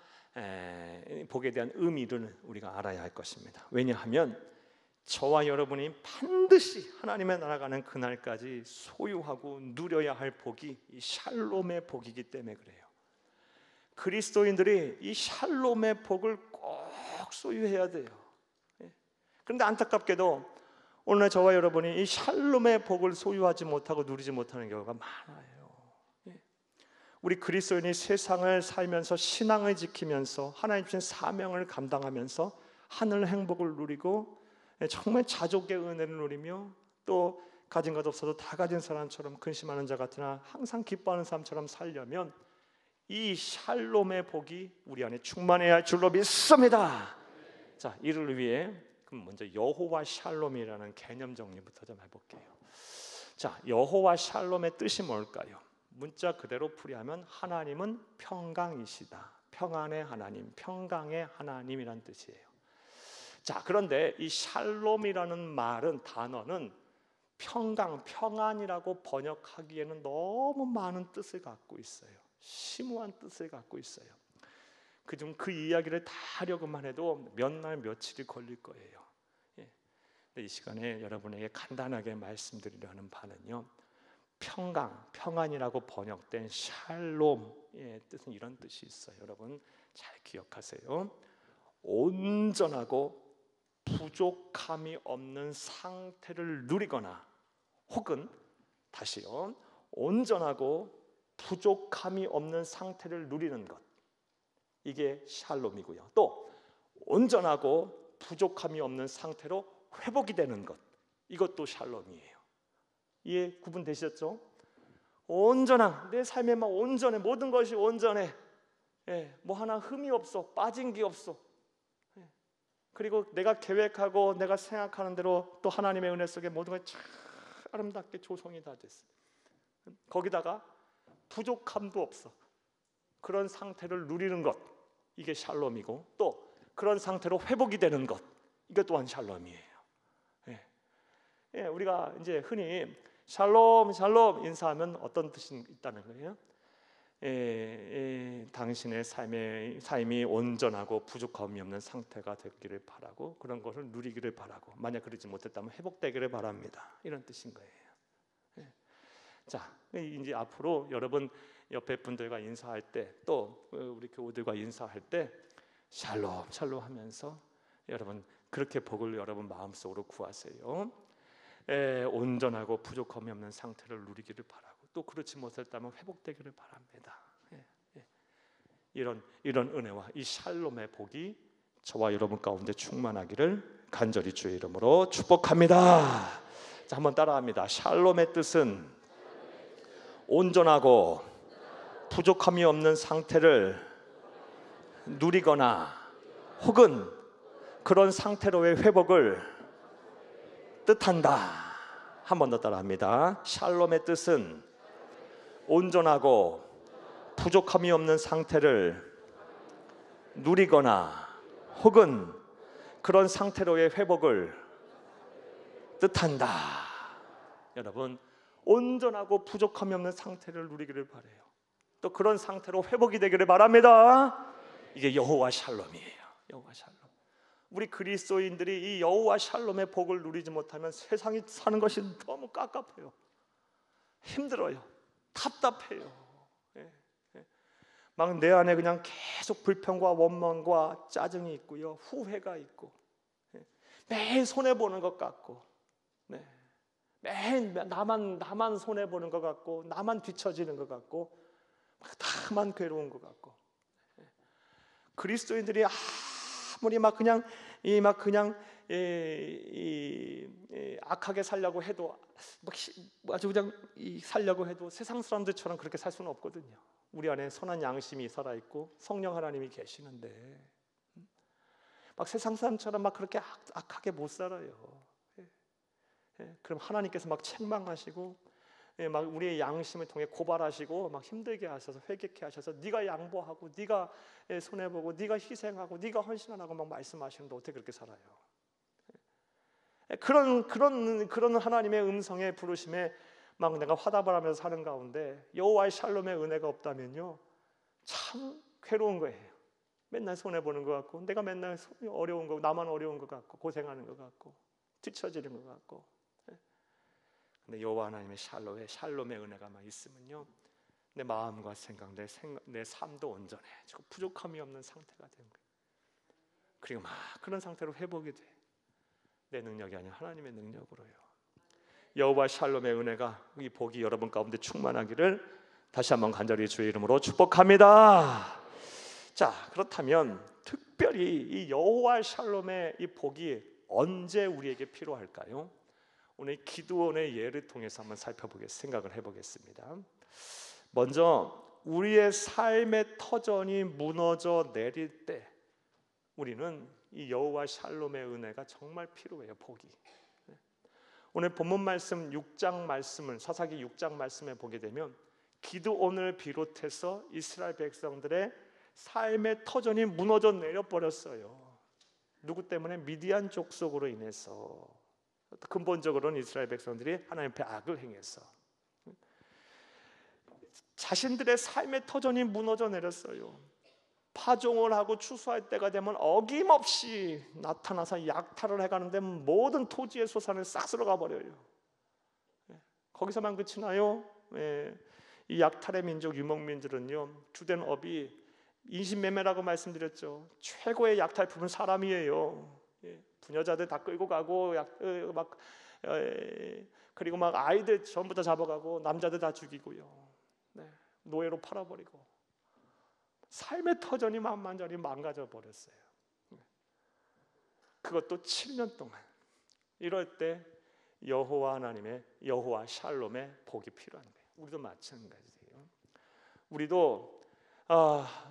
복에 대한 의미를 우리가 알아야 할 것입니다. 왜냐하면 저와 여러분이 반드시 하나님의 나라 가는 그날까지 소유하고 누려야 할 복이 이 샬롬의 복이기 때문에 그래요. 그리스도인들이 이 샬롬의 복을 꼭 소유해야 돼요. 그런데 안타깝게도 오늘 저와 여러분이 이 샬롬의 복을 소유하지 못하고 누리지 못하는 경우가 많아요. 우리 그리스도인이 세상을 살면서 신앙을 지키면서 하나님 주신 사명을 감당하면서 하늘 행복을 누리고 정말 자족의 은혜를 누리며 또 가진 것 없어도 다 가진 사람처럼 근심하는 자 같으나 항상 기뻐하는 사람처럼 살려면 이 샬롬의 복이 우리 안에 충만해야 할 줄로 믿습니다. 자, 이를 위해 그럼 먼저 여호와 샬롬이라는 개념 정리부터 좀 해볼게요. 자, 여호와 샬롬의 뜻이 뭘까요? 문자 그대로 풀이하면 하나님은 평강이시다. 평안의 하나님, 평강의 하나님이란 뜻이에요. 자, 그런데 이 샬롬이라는 말은 단어는 평강, 평안이라고 번역하기에는 너무 많은 뜻을 갖고 있어요. 심오한 뜻을 갖고 있어요. 그중 그 이야기를 다 하려고만 해도 몇 날 며칠이 걸릴 거예요. 이 시간에 여러분에게 간단하게 말씀드리려 하는 바는요, 평강, 평안이라고 번역된 샬롬의 뜻은 이런 뜻이 있어요. 여러분 잘 기억하세요. 온전하고 부족함이 없는 상태를 누리거나 혹은 다시요, 온전하고 부족함이 없는 상태를 누리는 것, 이게 샬롬이고요. 또 온전하고 부족함이 없는 상태로 회복이 되는 것, 이것도 샬롬이에요. 이해 구분되셨죠? 온전한 내 삶에 막 온전해, 모든 것이 온전해. 뭐 하나 흠이 없어, 빠진 게 없어. 그리고 내가 계획하고 내가 생각하는 대로 또 하나님의 은혜 속에 모든 것이 참 아름답게 조성이 다 됐어. 거기다가 부족함도 없어. 그런 상태를 누리는 것, 이게 샬롬이고, 또 그런 상태로 회복이 되는 것, 이것 또한 샬롬이에요. 우리가 이제 흔히 샬롬 샬롬 인사하면 어떤 뜻이 있다는 거예요? 당신의 삶이 온전하고 부족함이 없는 상태가 되기를 바라고 그런 것을 누리기를 바라고 만약 그러지 못했다면 회복되기를 바랍니다. 이런 뜻인 거예요. 자, 이제 앞으로 여러분 옆에 분들과 인사할 때 또 우리 교우들과 인사할 때 샬롬 샬롬 하면서 여러분 그렇게 복을 여러분 마음속으로 구하세요. 온전하고 부족함이 없는 상태를 누리기를 바라고 또 그렇지 못했다면 회복되기를 바랍니다. 이런 은혜와 이 샬롬의 복이 저와 여러분 가운데 충만하기를 간절히 주의 이름으로 축복합니다. 자, 한번 따라합니다. 샬롬의 뜻은 온전하고 부족함이 없는 상태를 누리거나 혹은 그런 상태로의 회복을 뜻한다. 한 번 더 따라합니다. 샬롬의 뜻은 온전하고 부족함이 없는 상태를 누리거나 혹은 그런 상태로의 회복을 뜻한다. 여러분, 온전하고 부족함이 없는 상태를 누리기를 바라요. 또 그런 상태로 회복이 되기를 바랍니다. 이게 여호와 샬롬이에요. 여호와 샬롬. 우리 그리스도인들이 이 여호와 샬롬의 복을 누리지 못하면 세상이 사는 것이 너무 깝깝해요. 힘들어요. 답답해요. 막 내 안에 그냥 계속 불평과 원망과 짜증이 있고요, 후회가 있고, 매일 손해 보는 것 같고, 매일 나만 손해 보는 것 같고, 나만 뒤처지는 것 같고, 나만 괴로운 것 같고. 그리스도인들이 아무리 막 그냥 악하게 살려고 해도, 아주 그냥 살려고 해도 세상 사람들처럼 그렇게 살 수는 없거든요. 우리 안에 선한 양심이 살아 있고 성령 하나님이 계시는데 막 세상 사람처럼 막 그렇게 악하게 못 살아요. 그럼 하나님께서 막 책망하시고 막 우리의 양심을 통해 고발하시고 막 힘들게 하셔서 회개케 하셔서 네가 양보하고 네가 손해 보고 네가 희생하고 네가 헌신하라고 막 말씀하시는데 어떻게 그렇게 살아요? 그런 하나님의 음성에 부르심에 막 내가 화답을 하면서 사는 가운데 여호와의 샬롬의 은혜가 없다면요, 참 괴로운 거예요. 맨날 손해 보는 것 같고, 내가 맨날 어려운 거, 나만 어려운 것 같고, 고생하는 것 같고, 뒤처지는 것 같고. 근데 여호와 하나님의 샬롬의 은혜가 막 있으면요, 내 마음과 생각, 내 삶도 온전해지고 부족함이 없는 상태가 되는 거예요. 그리고 막 그런 상태로 회복이 돼. 내 능력이 아니라 하나님의 능력으로요. 여호와 샬롬의 은혜가, 이 복이 여러분 가운데 충만하기를 다시 한번 간절히 주의 이름으로 축복합니다. 자, 그렇다면 특별히 이 여호와 샬롬의 이 복이 언제 우리에게 필요할까요? 오늘 기드온의 예를 통해서 한번 생각을 해보겠습니다. 먼저 우리의 삶의 터전이 무너져 내릴 때 우리는 이 여호와 샬롬의 은혜가 정말 필요해요. 복이. 오늘 본문 말씀 6장 말씀을, 사사기 6장 말씀에 보게 되면 기드온을 비롯해서 이스라엘 백성들의 삶의 터전이 무너져 내려버렸어요. 누구 때문에? 미디안 족속으로 인해서. 근본적으로는 이스라엘 백성들이 하나님 앞에 악을 행해서 자신들의 삶의 터전이 무너져 내렸어요. 파종을 하고 추수할 때가 되면 어김없이 나타나서 약탈을 해가는데 모든 토지의 소산을 싹 쓸어가 버려요. 거기서만 그치나요? 이 약탈의 민족 유목민들은요, 주된 업이 인신매매라고 말씀드렸죠. 최고의 약탈품은 사람이에요. 부녀자들 다 끌고 가고 그리고 막 아이들 전부 다 잡아가고 남자들 다 죽이고요. 노예로 팔아버리고 삶의 터전이 완전히 망가져 버렸어요. 그것도 7년 동안. 이럴 때 여호와 하나님의 여호와 샬롬의 복이 필요한 거예요. 우리도 마찬가지예요. 우리도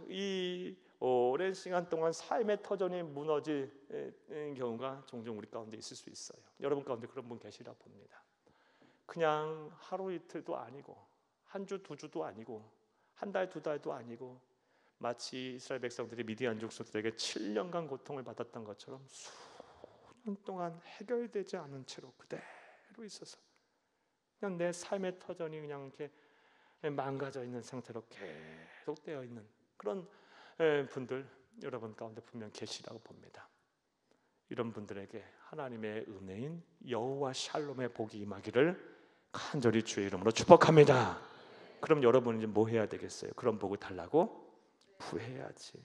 이 오랜 시간 동안 삶의 터전이 무너진 경우가 종종 우리 가운데 있을 수 있어요. 여러분 가운데 그런 분 계시라 봅니다. 그냥 하루 이틀도 아니고 한 주 두 주도 아니고 한 달 두 달도 아니고 마치 이스라엘 백성들이 미디안 족속들에게 7년간 고통을 받았던 것처럼 수년 동안 해결되지 않은 채로 그대로 있어서 그냥 내 삶의 터전이 그냥 이렇게 망가져 있는 상태로 계속 되어 있는 그런 분들 여러분 가운데 분명 계시라고 봅니다. 이런 분들에게 하나님의 은혜인 여호와 샬롬의 복이 임하기를 간절히 주의 이름으로 축복합니다. 그럼 여러분은 이제 뭐 해야 되겠어요? 그런 복을 달라고 구해야지.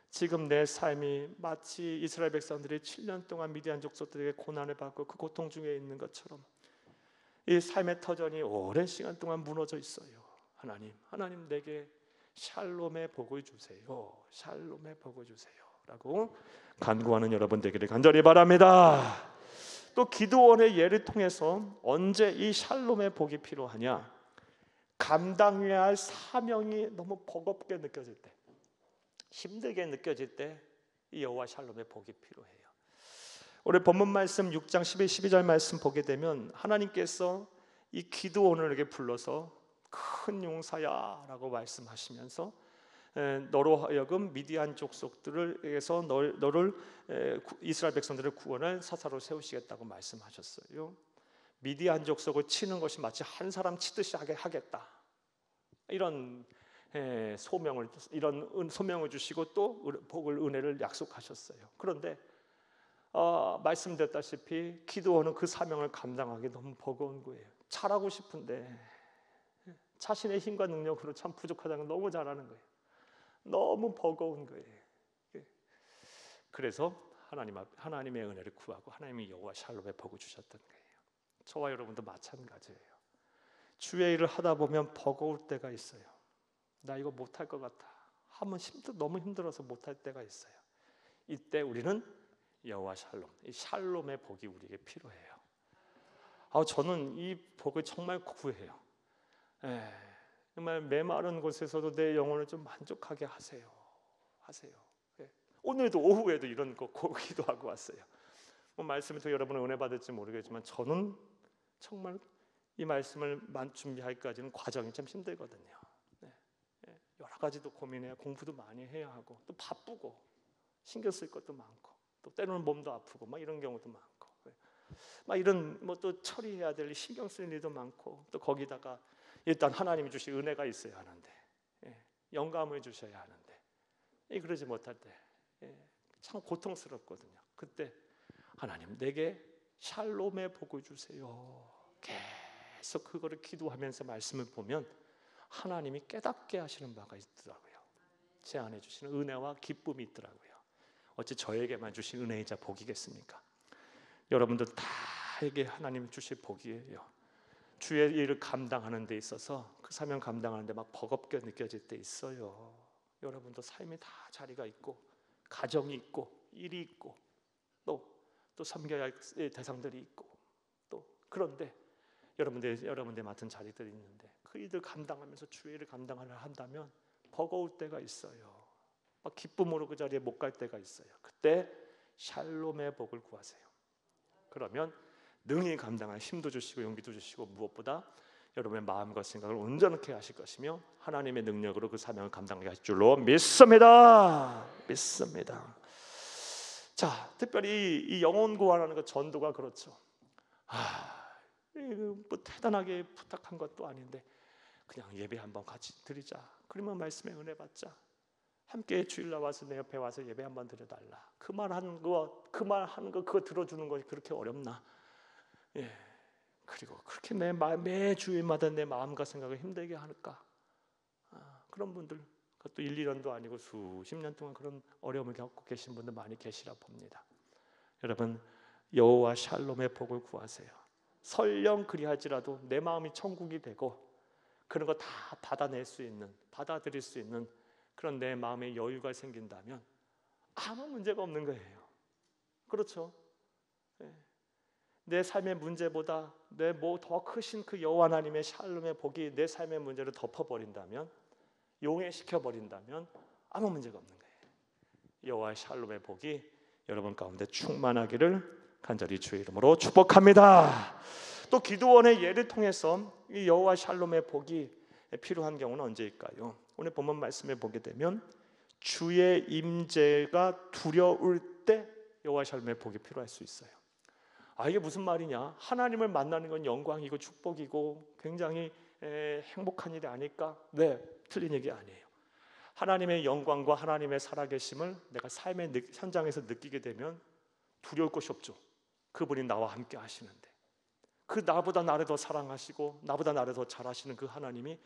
지금 내 삶이 마치 이스라엘 백성들이 7년 동안 미디안 족속들에게 고난을 받고 그 고통 중에 있는 것처럼 이 삶의 터전이 오랜 시간 동안 무너져 있어요. 하나님 내게 샬롬의 복을 주세요. 샬롬의 복을 주세요. 라고 간구하는 여러분 되기를 간절히 바랍니다. 또 기드온의 예를 통해서 언제 이 샬롬의 복이 필요하냐? 감당해야 할 사명이 너무 버겁게 느껴질 때, 힘들게 느껴질 때 이 여호와 샬롬의 복이 필요해요. 오늘 본문 말씀 6장 11, 12절 말씀 보게 되면 하나님께서 이 기드온을 이렇게 불러서 큰 용사야 라고 말씀하시면서 너로 하여금 미디안 족속들에게서 너를 이스라엘 백성들을 구원할 사사로 세우시겠다고 말씀하셨어요. 미디안 족속을 치는 것이 마치 한 사람 치듯이 하겠다. 이런 소명을 주시고 또 복을 은혜를 약속하셨어요. 그런데 말씀드렸다시피 기드온은 그 사명을 감당하기 너무 버거운 거예요. 잘하고 싶은데 자신의 힘과 능력으로 참 부족하다는 걸 너무 잘하는 거예요. 너무 버거운 거예요. 그래서 하나님의 은혜를 구하고 하나님이 여호와 샬롬의 복을 주셨던 거예요. 저와 여러분도 마찬가지예요. 주의 일을 하다 보면 버거울 때가 있어요. 나 이거 못할 것 같아. 너무 힘들어서 못할 때가 있어요. 이때 우리는 여호와 샬롬, 이 샬롬의 복이 우리에게 필요해요. 저는 이 복을 정말 구해요. 정말 메마른 곳에서도 내 영혼을 좀 만족하게 하세요. 오늘도 오후에도 이런 거 기도하고 왔어요. 말씀을 통해 여러분은 은혜 받을지 모르겠지만 저는 정말 이 말씀을 준비하기까지는 과정이 참 힘들거든요. 여러 가지도 고민해야 공부도 많이 해야 하고 또 바쁘고 신경 쓸 것도 많고 또 때로는 몸도 아프고 막 이런 경우도 많고 막 이런 또 처리해야 될 신경 쓸 일도 많고 또 거기다가 일단 하나님이 주신 은혜가 있어야 하는데 영감을 주셔야 하는데 그러지 못할 때 참 고통스럽거든요. 그때 하나님 내게 샬롬의 복을 주세요. 계속 그거를 기도하면서 말씀을 보면 하나님이 깨닫게 하시는 바가 있더라고요. 제 안에 주시는 은혜와 기쁨이 있더라고요. 어찌 저에게만 주신 은혜이자 복이겠습니까? 여러분들 다에게 하나님 주실 복이에요. 주의 일을 감당하는 데 있어서 그 사명 감당하는 데 막 버겁게 느껴질 때 있어요. 여러분도 삶에 다 자리가 있고 가정이 있고 일이 있고 또 섬겨야 할 대상들이 있고 또 그런데 여러분들 맡은 자리들이 있는데 그 일들 감당하면서 주의 일을 감당하려 한다면 버거울 때가 있어요. 막 기쁨으로 그 자리에 못 갈 때가 있어요. 그때 샬롬의 복을 구하세요. 그러면 능히 감당할 힘도 주시고 용기도 주시고 무엇보다 여러분의 마음과 생각을 온전하게 하실 것이며 하나님의 능력으로 그 사명을 감당하게 하실 줄로 믿습니다. 자, 특별히 이 영혼 구원하는 것 전도가 그렇죠. 뭐 대단하게 부탁한 것도 아닌데 그냥 예배 한번 같이 드리자. 그러면 말씀에 은혜 받자. 함께 주일 나와서 내 옆에 와서 예배 한번 드려달라. 그 말 하는 거 그거 들어주는 것이 그렇게 어렵나? 그리고 그렇게 매 주일마다 내 마음과 생각을 힘들게 할까? 그런 분들 그것도 1, 2년도 아니고 수십 년 동안 그런 어려움을 겪고 계신 분들 많이 계시라 봅니다. 여러분 여호와 샬롬의 복을 구하세요. 설령 그리할지라도 내 마음이 천국이 되고 그런 거 다 받아들일 수 있는 그런 내 마음의 여유가 생긴다면 아무 문제가 없는 거예요. 그렇죠? 내 삶의 문제보다 내 더 크신 그 여호와 하나님의 샬롬의 복이 내 삶의 문제를 덮어버린다면 용해시켜버린다면 아무 문제가 없는 거예요. 여호와 샬롬의 복이 여러분 가운데 충만하기를 간절히 주의 이름으로 축복합니다. 또 기드온의 예를 통해서 이 여호와 샬롬의 복이 필요한 경우는 언제일까요? 오늘 본문 말씀에 보게 되면 주의 임재가 두려울 때 여호와 샬롬의 복이 필요할 수 있어요. 이게 무슨 말이냐? 하나님을 만나는 건 영광이고 축복이고 굉장히 행복한 일이 아닐까? 네, 틀린 얘기 아니에요. 하나님의 영광과 하나님의 살아계심을 내가 삶의 현장에서 느끼게 되면 두려울 것이 없죠. 그분이 나와 함께 하시는데 그 나보다 나를 더 사랑하시고 나보다 나를 더 잘하시는 그 하나님이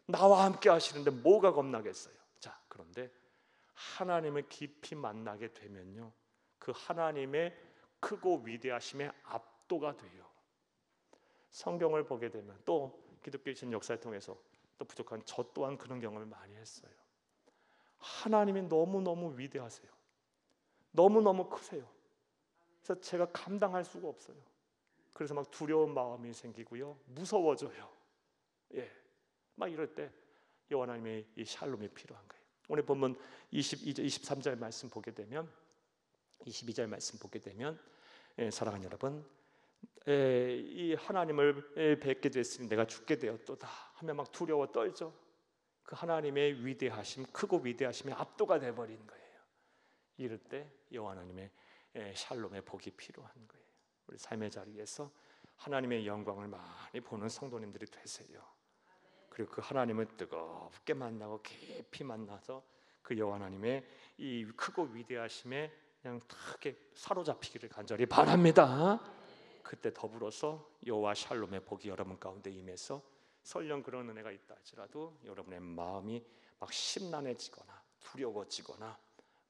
나와 함께 하시는데 뭐가 겁나겠어요? 자, 그런데 하나님을 깊이 만나게 되면요 그 하나님의 크고 위대하심에 압도가 돼요. 성경을 보게 되면 또 기독교의 역사를 통해서 또 부족한 저 또한 그런 경험을 많이 했어요. 하나님이 너무너무 위대하세요. 너무너무 크세요. 그래서 제가 감당할 수가 없어요. 그래서 막 두려운 마음이 생기고요. 무서워져요. 막 이럴 때 여호와 하나님의 이 샬롬이 필요한 거예요. 오늘 본문 22절, 23절 말씀 보게 되면 22절 말씀 보게 되면 사랑하는 여러분 이 하나님을 뵙게 됐으니 내가 죽게 되었도다 하며 막 두려워 떨죠. 그 하나님의 위대하심, 크고 위대하심에 압도가 돼버린 거예요. 이럴 때 여호와 하나님의 샬롬의 복이 필요한 거예요. 우리 삶의 자리에서 하나님의 영광을 많이 보는 성도님들이 되세요. 그리고 그 하나님을 뜨겁게 만나고 깊이 만나서 그 여호와 하나님의 이 크고 위대하심에 그냥 크게 사로잡히기를 간절히 바랍니다. 그때 더불어서 여호와 샬롬의 복이 여러분 가운데 임해서 설령 그런 은혜가 있다 할지라도 여러분의 마음이 막 심란해지거나 두려워지거나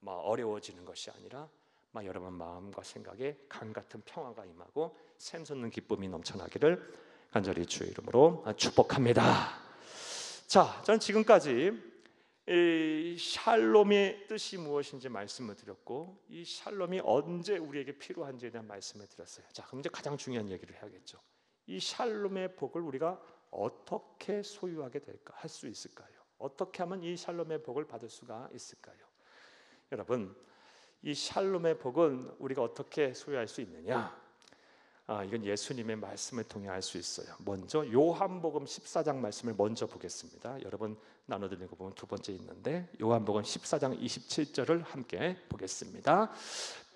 막 어려워지는 것이 아니라 막 여러분 마음과 생각에 강 같은 평화가 임하고 샘솟는 기쁨이 넘쳐나기를 간절히 주의 이름으로 축복합니다. 자, 저는 지금까지 이 샬롬의 뜻이 무엇인지 말씀을 드렸고 이 샬롬이 언제 우리에게 필요한지에 대한 말씀을 드렸어요. 자, 그럼 이제 가장 중요한 얘기를 해야겠죠. 이 샬롬의 복을 우리가 어떻게 소유하게 될까? 할 수 있을까요? 어떻게 하면 이 샬롬의 복을 받을 수가 있을까요? 여러분, 이 샬롬의 복은 우리가 어떻게 소유할 수 있느냐? 이건 예수님의 말씀을 통해 알 수 있어요. 먼저 요한복음 14장 말씀을 먼저 보겠습니다. 여러분 나눠드리고 보면 두 번째 있는데 요한복음 14장 27절을 함께 보겠습니다.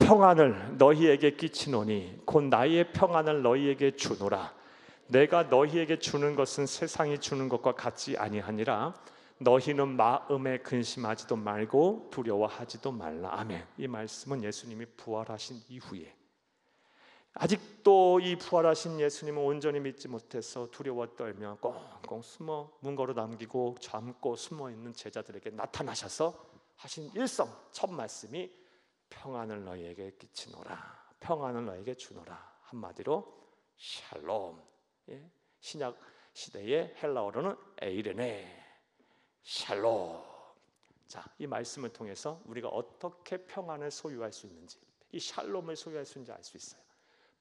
평안을 너희에게 끼치노니 곧 나의 평안을 너희에게 주노라. 내가 너희에게 주는 것은 세상이 주는 것과 같지 아니하니라. 너희는 마음에 근심하지도 말고 두려워하지도 말라. 아멘. 이 말씀은 예수님이 부활하신 이후에 아직도 이 부활하신 예수님은 온전히 믿지 못해서 두려워 떨며 꽁꽁 숨어 문거로 남기고 잠고 숨어 있는 제자들에게 나타나셔서 하신 일성 첫 말씀이 평안을 너희에게 끼치노라. 평안을 너희에게 주노라. 한마디로 샬롬. 신약 시대의 헬라어로는 에이레네. 샬롬. 자, 이 말씀을 통해서 우리가 어떻게 평안을 소유할 수 있는지, 이 샬롬을 소유할 수 있는지 알 수 있어요.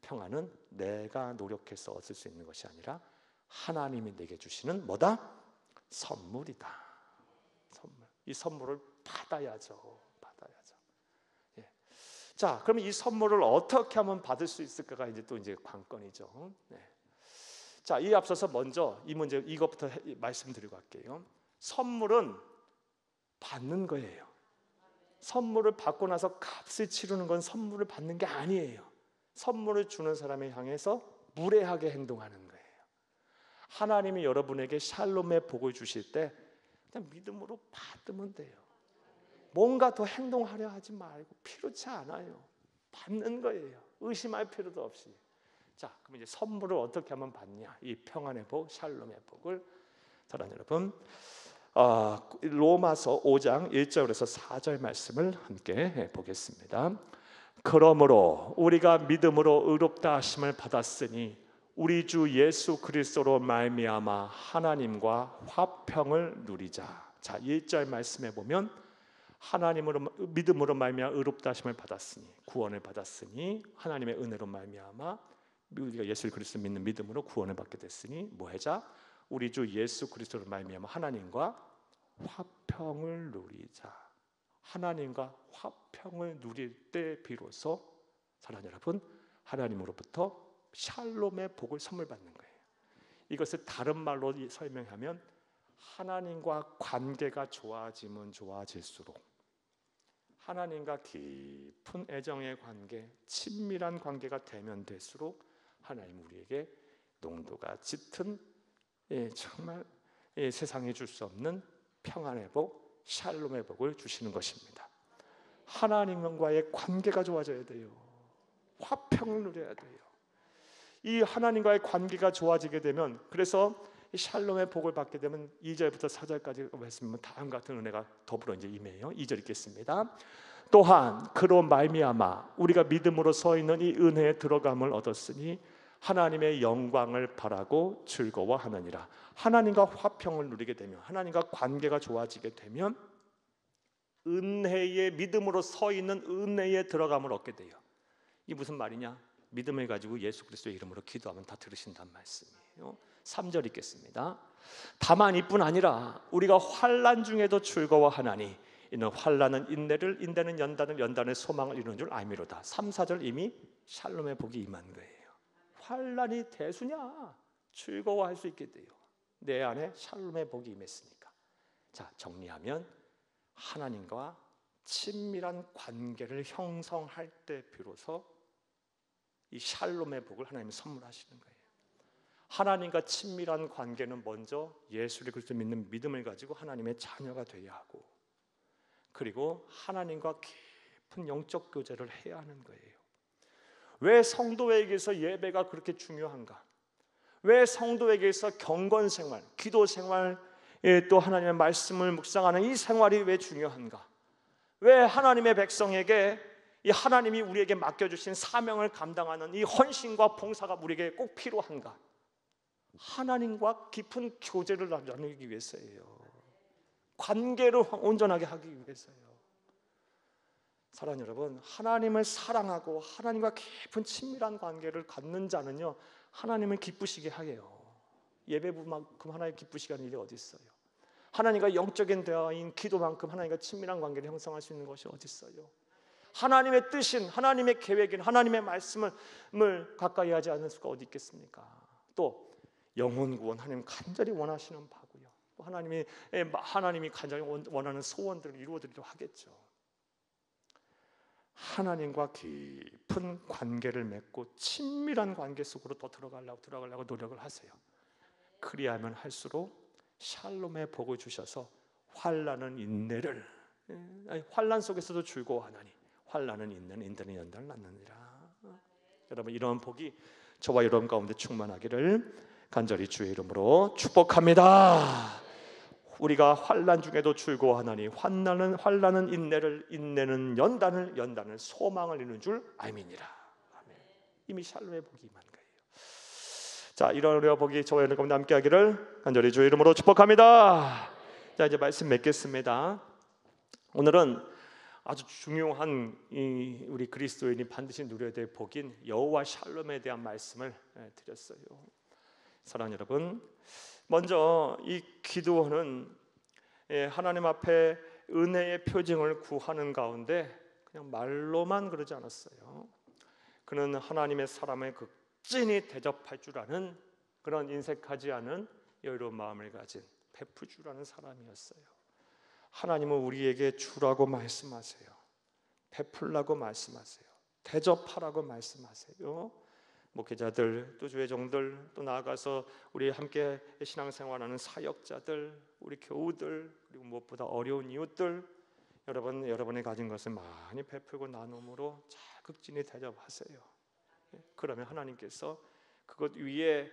평안은 내가 노력해서 얻을 수 있는 것이 아니라 하나님이 내게 주시는 뭐다? 선물이다. 선물. 이 선물을 받아야죠. 예. 자, 그러면 이 선물을 어떻게 하면 받을 수 있을까가 이제 관건이죠. 네. 자, 이 앞서서 먼저 이 문제 이것부터 말씀드리고 갈게요. 선물은 받는 거예요. 선물을 받고 나서 값을 치르는 건 선물을 받는 게 아니에요. 선물을 주는 사람을 향해서 무례하게 행동하는 거예요. 하나님이 여러분에게 샬롬의 복을 주실 때 그냥 믿음으로 받으면 돼요. 뭔가 더 행동하려 하지 말고 필요치 않아요. 받는 거예요. 의심할 필요도 없이. 자, 그럼 이제 선물을 어떻게 하면 받냐? 이 평안의 복, 샬롬의 복을 사랑하는 여러분, 로마서 5장 1절에서 4절 말씀을 함께 보겠습니다. 그러므로 우리가 믿음으로 의롭다 하심을 받았으니 우리 주 예수 그리스도로 말미암아 하나님과 화평을 누리자. 자, 1절 말씀에 보면 하나님으로 믿음으로 말미암아 의롭다 하심을 받았으니 구원을 받았으니 하나님의 은혜로 말미암아 우리가 예수 그리스도 믿는 믿음으로 구원을 받게 됐으니 뭐하자? 우리 주 예수 그리스도로 말미암아 하나님과 화평을 누리자. 하나님과 화평을 누릴 때 비로소 사랑하는 여러분, 하나님으로부터 샬롬의 복을 선물 받는 거예요. 이것을 다른 말로 설명하면 하나님과 관계가 좋아지면 좋아질수록 하나님과 깊은 애정의 관계, 친밀한 관계가 되면 될수록 하나님 우리에게 농도가 짙은 정말 세상에 줄 수 없는 평안의 복, 샬롬의 복을 주시는 것입니다. 하나님과의 관계가 좋아져야 돼요. 화평을 누려야 돼요. 이 하나님과의 관계가 좋아지게 되면, 그래서 샬롬의 복을 받게 되면 2절부터 4절까지 말씀은 다음 같은 은혜가 더불어 이제 임해요. 2절 읽겠습니다. 또한 그로 말미암아 우리가 믿음으로 서 있는 이 은혜에 들어감을 얻었으니 하나님의 영광을 바라고 즐거워하느니라. 하나님과 화평을 누리게 되면, 하나님과 관계가 좋아지게 되면 은혜의 믿음으로 서 있는 은혜에 들어감을 얻게 돼요. 이게 무슨 말이냐? 믿음을 가지고 예수 그리스도의 이름으로 기도하면 다 들으신다는 말씀이에요. 3절 읽겠습니다. 다만 이뿐 아니라 우리가 환난 중에도 즐거워하나니 이는 환난은 인내를, 인내는 연단을, 연단은 소망을 이루는 줄 알미로다. 3, 4절 이미 샬롬의 복이 임한 거예요. 환난이 대수냐? 즐거워할 수 있게 돼요. 내 안에 샬롬의 복이 임했으니까. 자, 정리하면 하나님과 친밀한 관계를 형성할 때 비로소 이 샬롬의 복을 하나님이 선물하시는 거예요. 하나님과 친밀한 관계는 먼저 예수를 그리스도 믿는 믿음을 가지고 하나님의 자녀가 되어야 하고, 그리고 하나님과 깊은 영적 교제를 해야 하는 거예요. 왜 성도에게서 예배가 그렇게 중요한가? 왜 성도에게서 경건 생활, 기도 생활, 또 하나님의 말씀을 묵상하는 이 생활이 왜 중요한가? 왜 하나님의 백성에게 이 하나님이 우리에게 맡겨주신 사명을 감당하는 이 헌신과 봉사가 우리에게 꼭 필요한가? 하나님과 깊은 교제를 나누기 위해서예요. 관계를 온전하게 하기 위해서요. 사랑하는 여러분, 하나님을 사랑하고 하나님과 깊은 친밀한 관계를 갖는 자는요, 하나님을 기쁘시게 하게요. 예배만큼 하나님 기쁘시게 하는 일이 어디 있어요? 하나님과 영적인 대화인 기도만큼 하나님과 친밀한 관계를 형성할 수 있는 것이 어디 있어요? 하나님의 뜻인, 하나님의 계획인, 하나님의 말씀을 가까이 하지 않을 수가 어디 있겠습니까? 또 영혼 구원, 하나님 간절히 원하시는 바고요. 또 하나님이 간절히 원하는 소원들을 이루어드리려 하겠죠. 하나님과 깊은 관계를 맺고 친밀한 관계 속으로 더 들어가려고 노력을 하세요. 그리하면 할수록 샬롬의 복을 주셔서 환난은 인내를, 환난 속에서도 즐거워하나니 환난은 인내는 연단을 낳느니라. 여러분, 이런 복이 저와 여러분 가운데 충만하기를 간절히 주의 이름으로 축복합니다. 우리가 환난 중에도 즐거워하나니 환난은 인내를, 인내는 연단을 소망을 이루는 줄 알미니라. 아멘. 이미 샬롬의 복이 임한 거예요. 자, 이런 복이 저와 여러분 가운데 함께하기를 간절히 주의 이름으로 축복합니다. 자, 이제 말씀 맺겠습니다. 오늘은 아주 중요한 우리 그리스도인이 반드시 누려야 될 복인 여호와 샬롬에 대한 말씀을 드렸어요. 사랑하는 여러분, 먼저 이 기드온은 하나님 앞에 은혜의 표징을 구하는 가운데 그냥 말로만 그러지 않았어요. 그는 하나님의 사람을 극진히 대접할 줄 아는, 그런 인색하지 않은 여유로운 마음을 가진 베푸주라는 사람이었어요. 하나님은 우리에게 주라고 말씀하세요. 베풀라고 말씀하세요. 대접하라고 말씀하세요. 목회자들, 또 주의 종들, 또 나아가서 우리 함께 신앙생활하는 사역자들, 우리 교우들, 그리고 무엇보다 어려운 이웃들, 여러분이 가진 것을 많이 베풀고 나눔으로 자극진히 대접하세요. 그러면 하나님께서 그것 위에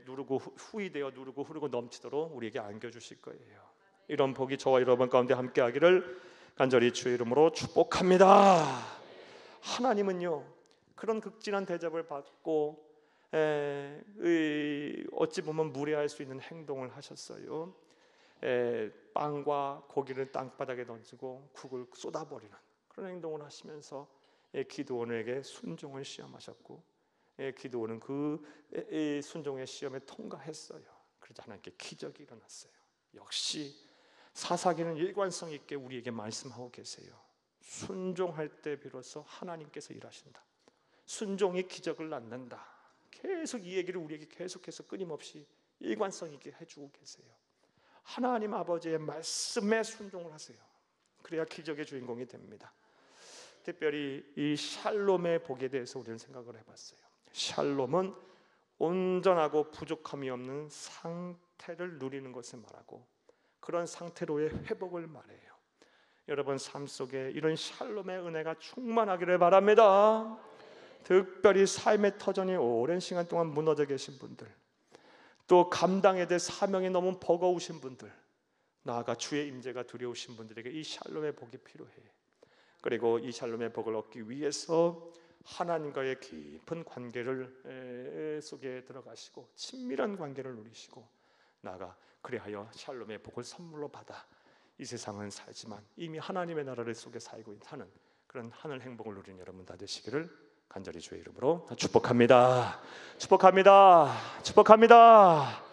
누르고 후이되어 누르고 흐르고 넘치도록 우리에게 안겨주실 거예요. 이런 복이 저와 여러분 가운데 함께하기를 간절히 주의 이름으로 축복합니다. 하나님은요, 그런 극진한 대접을 받고 어찌 보면 무례할 수 있는 행동을 하셨어요. 빵과 고기를 땅바닥에 던지고 국을 쏟아버리는 그런 행동을 하시면서 기드온에게 순종을 시험하셨고, 기드온은 그 순종의 시험에 통과했어요. 그러자 하나님께 기적이 일어났어요. 역시 사사기는 일관성 있게 우리에게 말씀하고 계세요. 순종할 때 비로소 하나님께서 일하신다. 순종이 기적을 낳는다. 계속 이 얘기를 우리에게 계속해서 끊임없이 일관성 있게 해주고 계세요. 하나님 아버지의 말씀에 순종을 하세요. 그래야 기적의 주인공이 됩니다. 특별히 이 샬롬의 복에 대해서 우리는 생각을 해봤어요. 샬롬은 온전하고 부족함이 없는 상태를 누리는 것을 말하고, 그런 상태로의 회복을 말해요. 여러분 삶 속에 이런 샬롬의 은혜가 충만하기를 바랍니다. 특별히 삶의 터전이 오랜 시간 동안 무너져 계신 분들, 또 감당해야 될 사명이 너무 버거우신 분들, 나아가 주의 임재가 두려우신 분들에게 이 샬롬의 복이 필요해. 그리고 이 샬롬의 복을 얻기 위해서 하나님과의 깊은 관계를 속에 들어가시고 친밀한 관계를 누리시고, 나아가 그리하여 샬롬의 복을 선물로 받아 이 세상은 살지만 이미 하나님의 나라를 속에 살고 사는 그런 하늘 행복을 누리는 여러분 다 되시기를 간절히 주의 이름으로 축복합니다. 축복합니다. 축복합니다.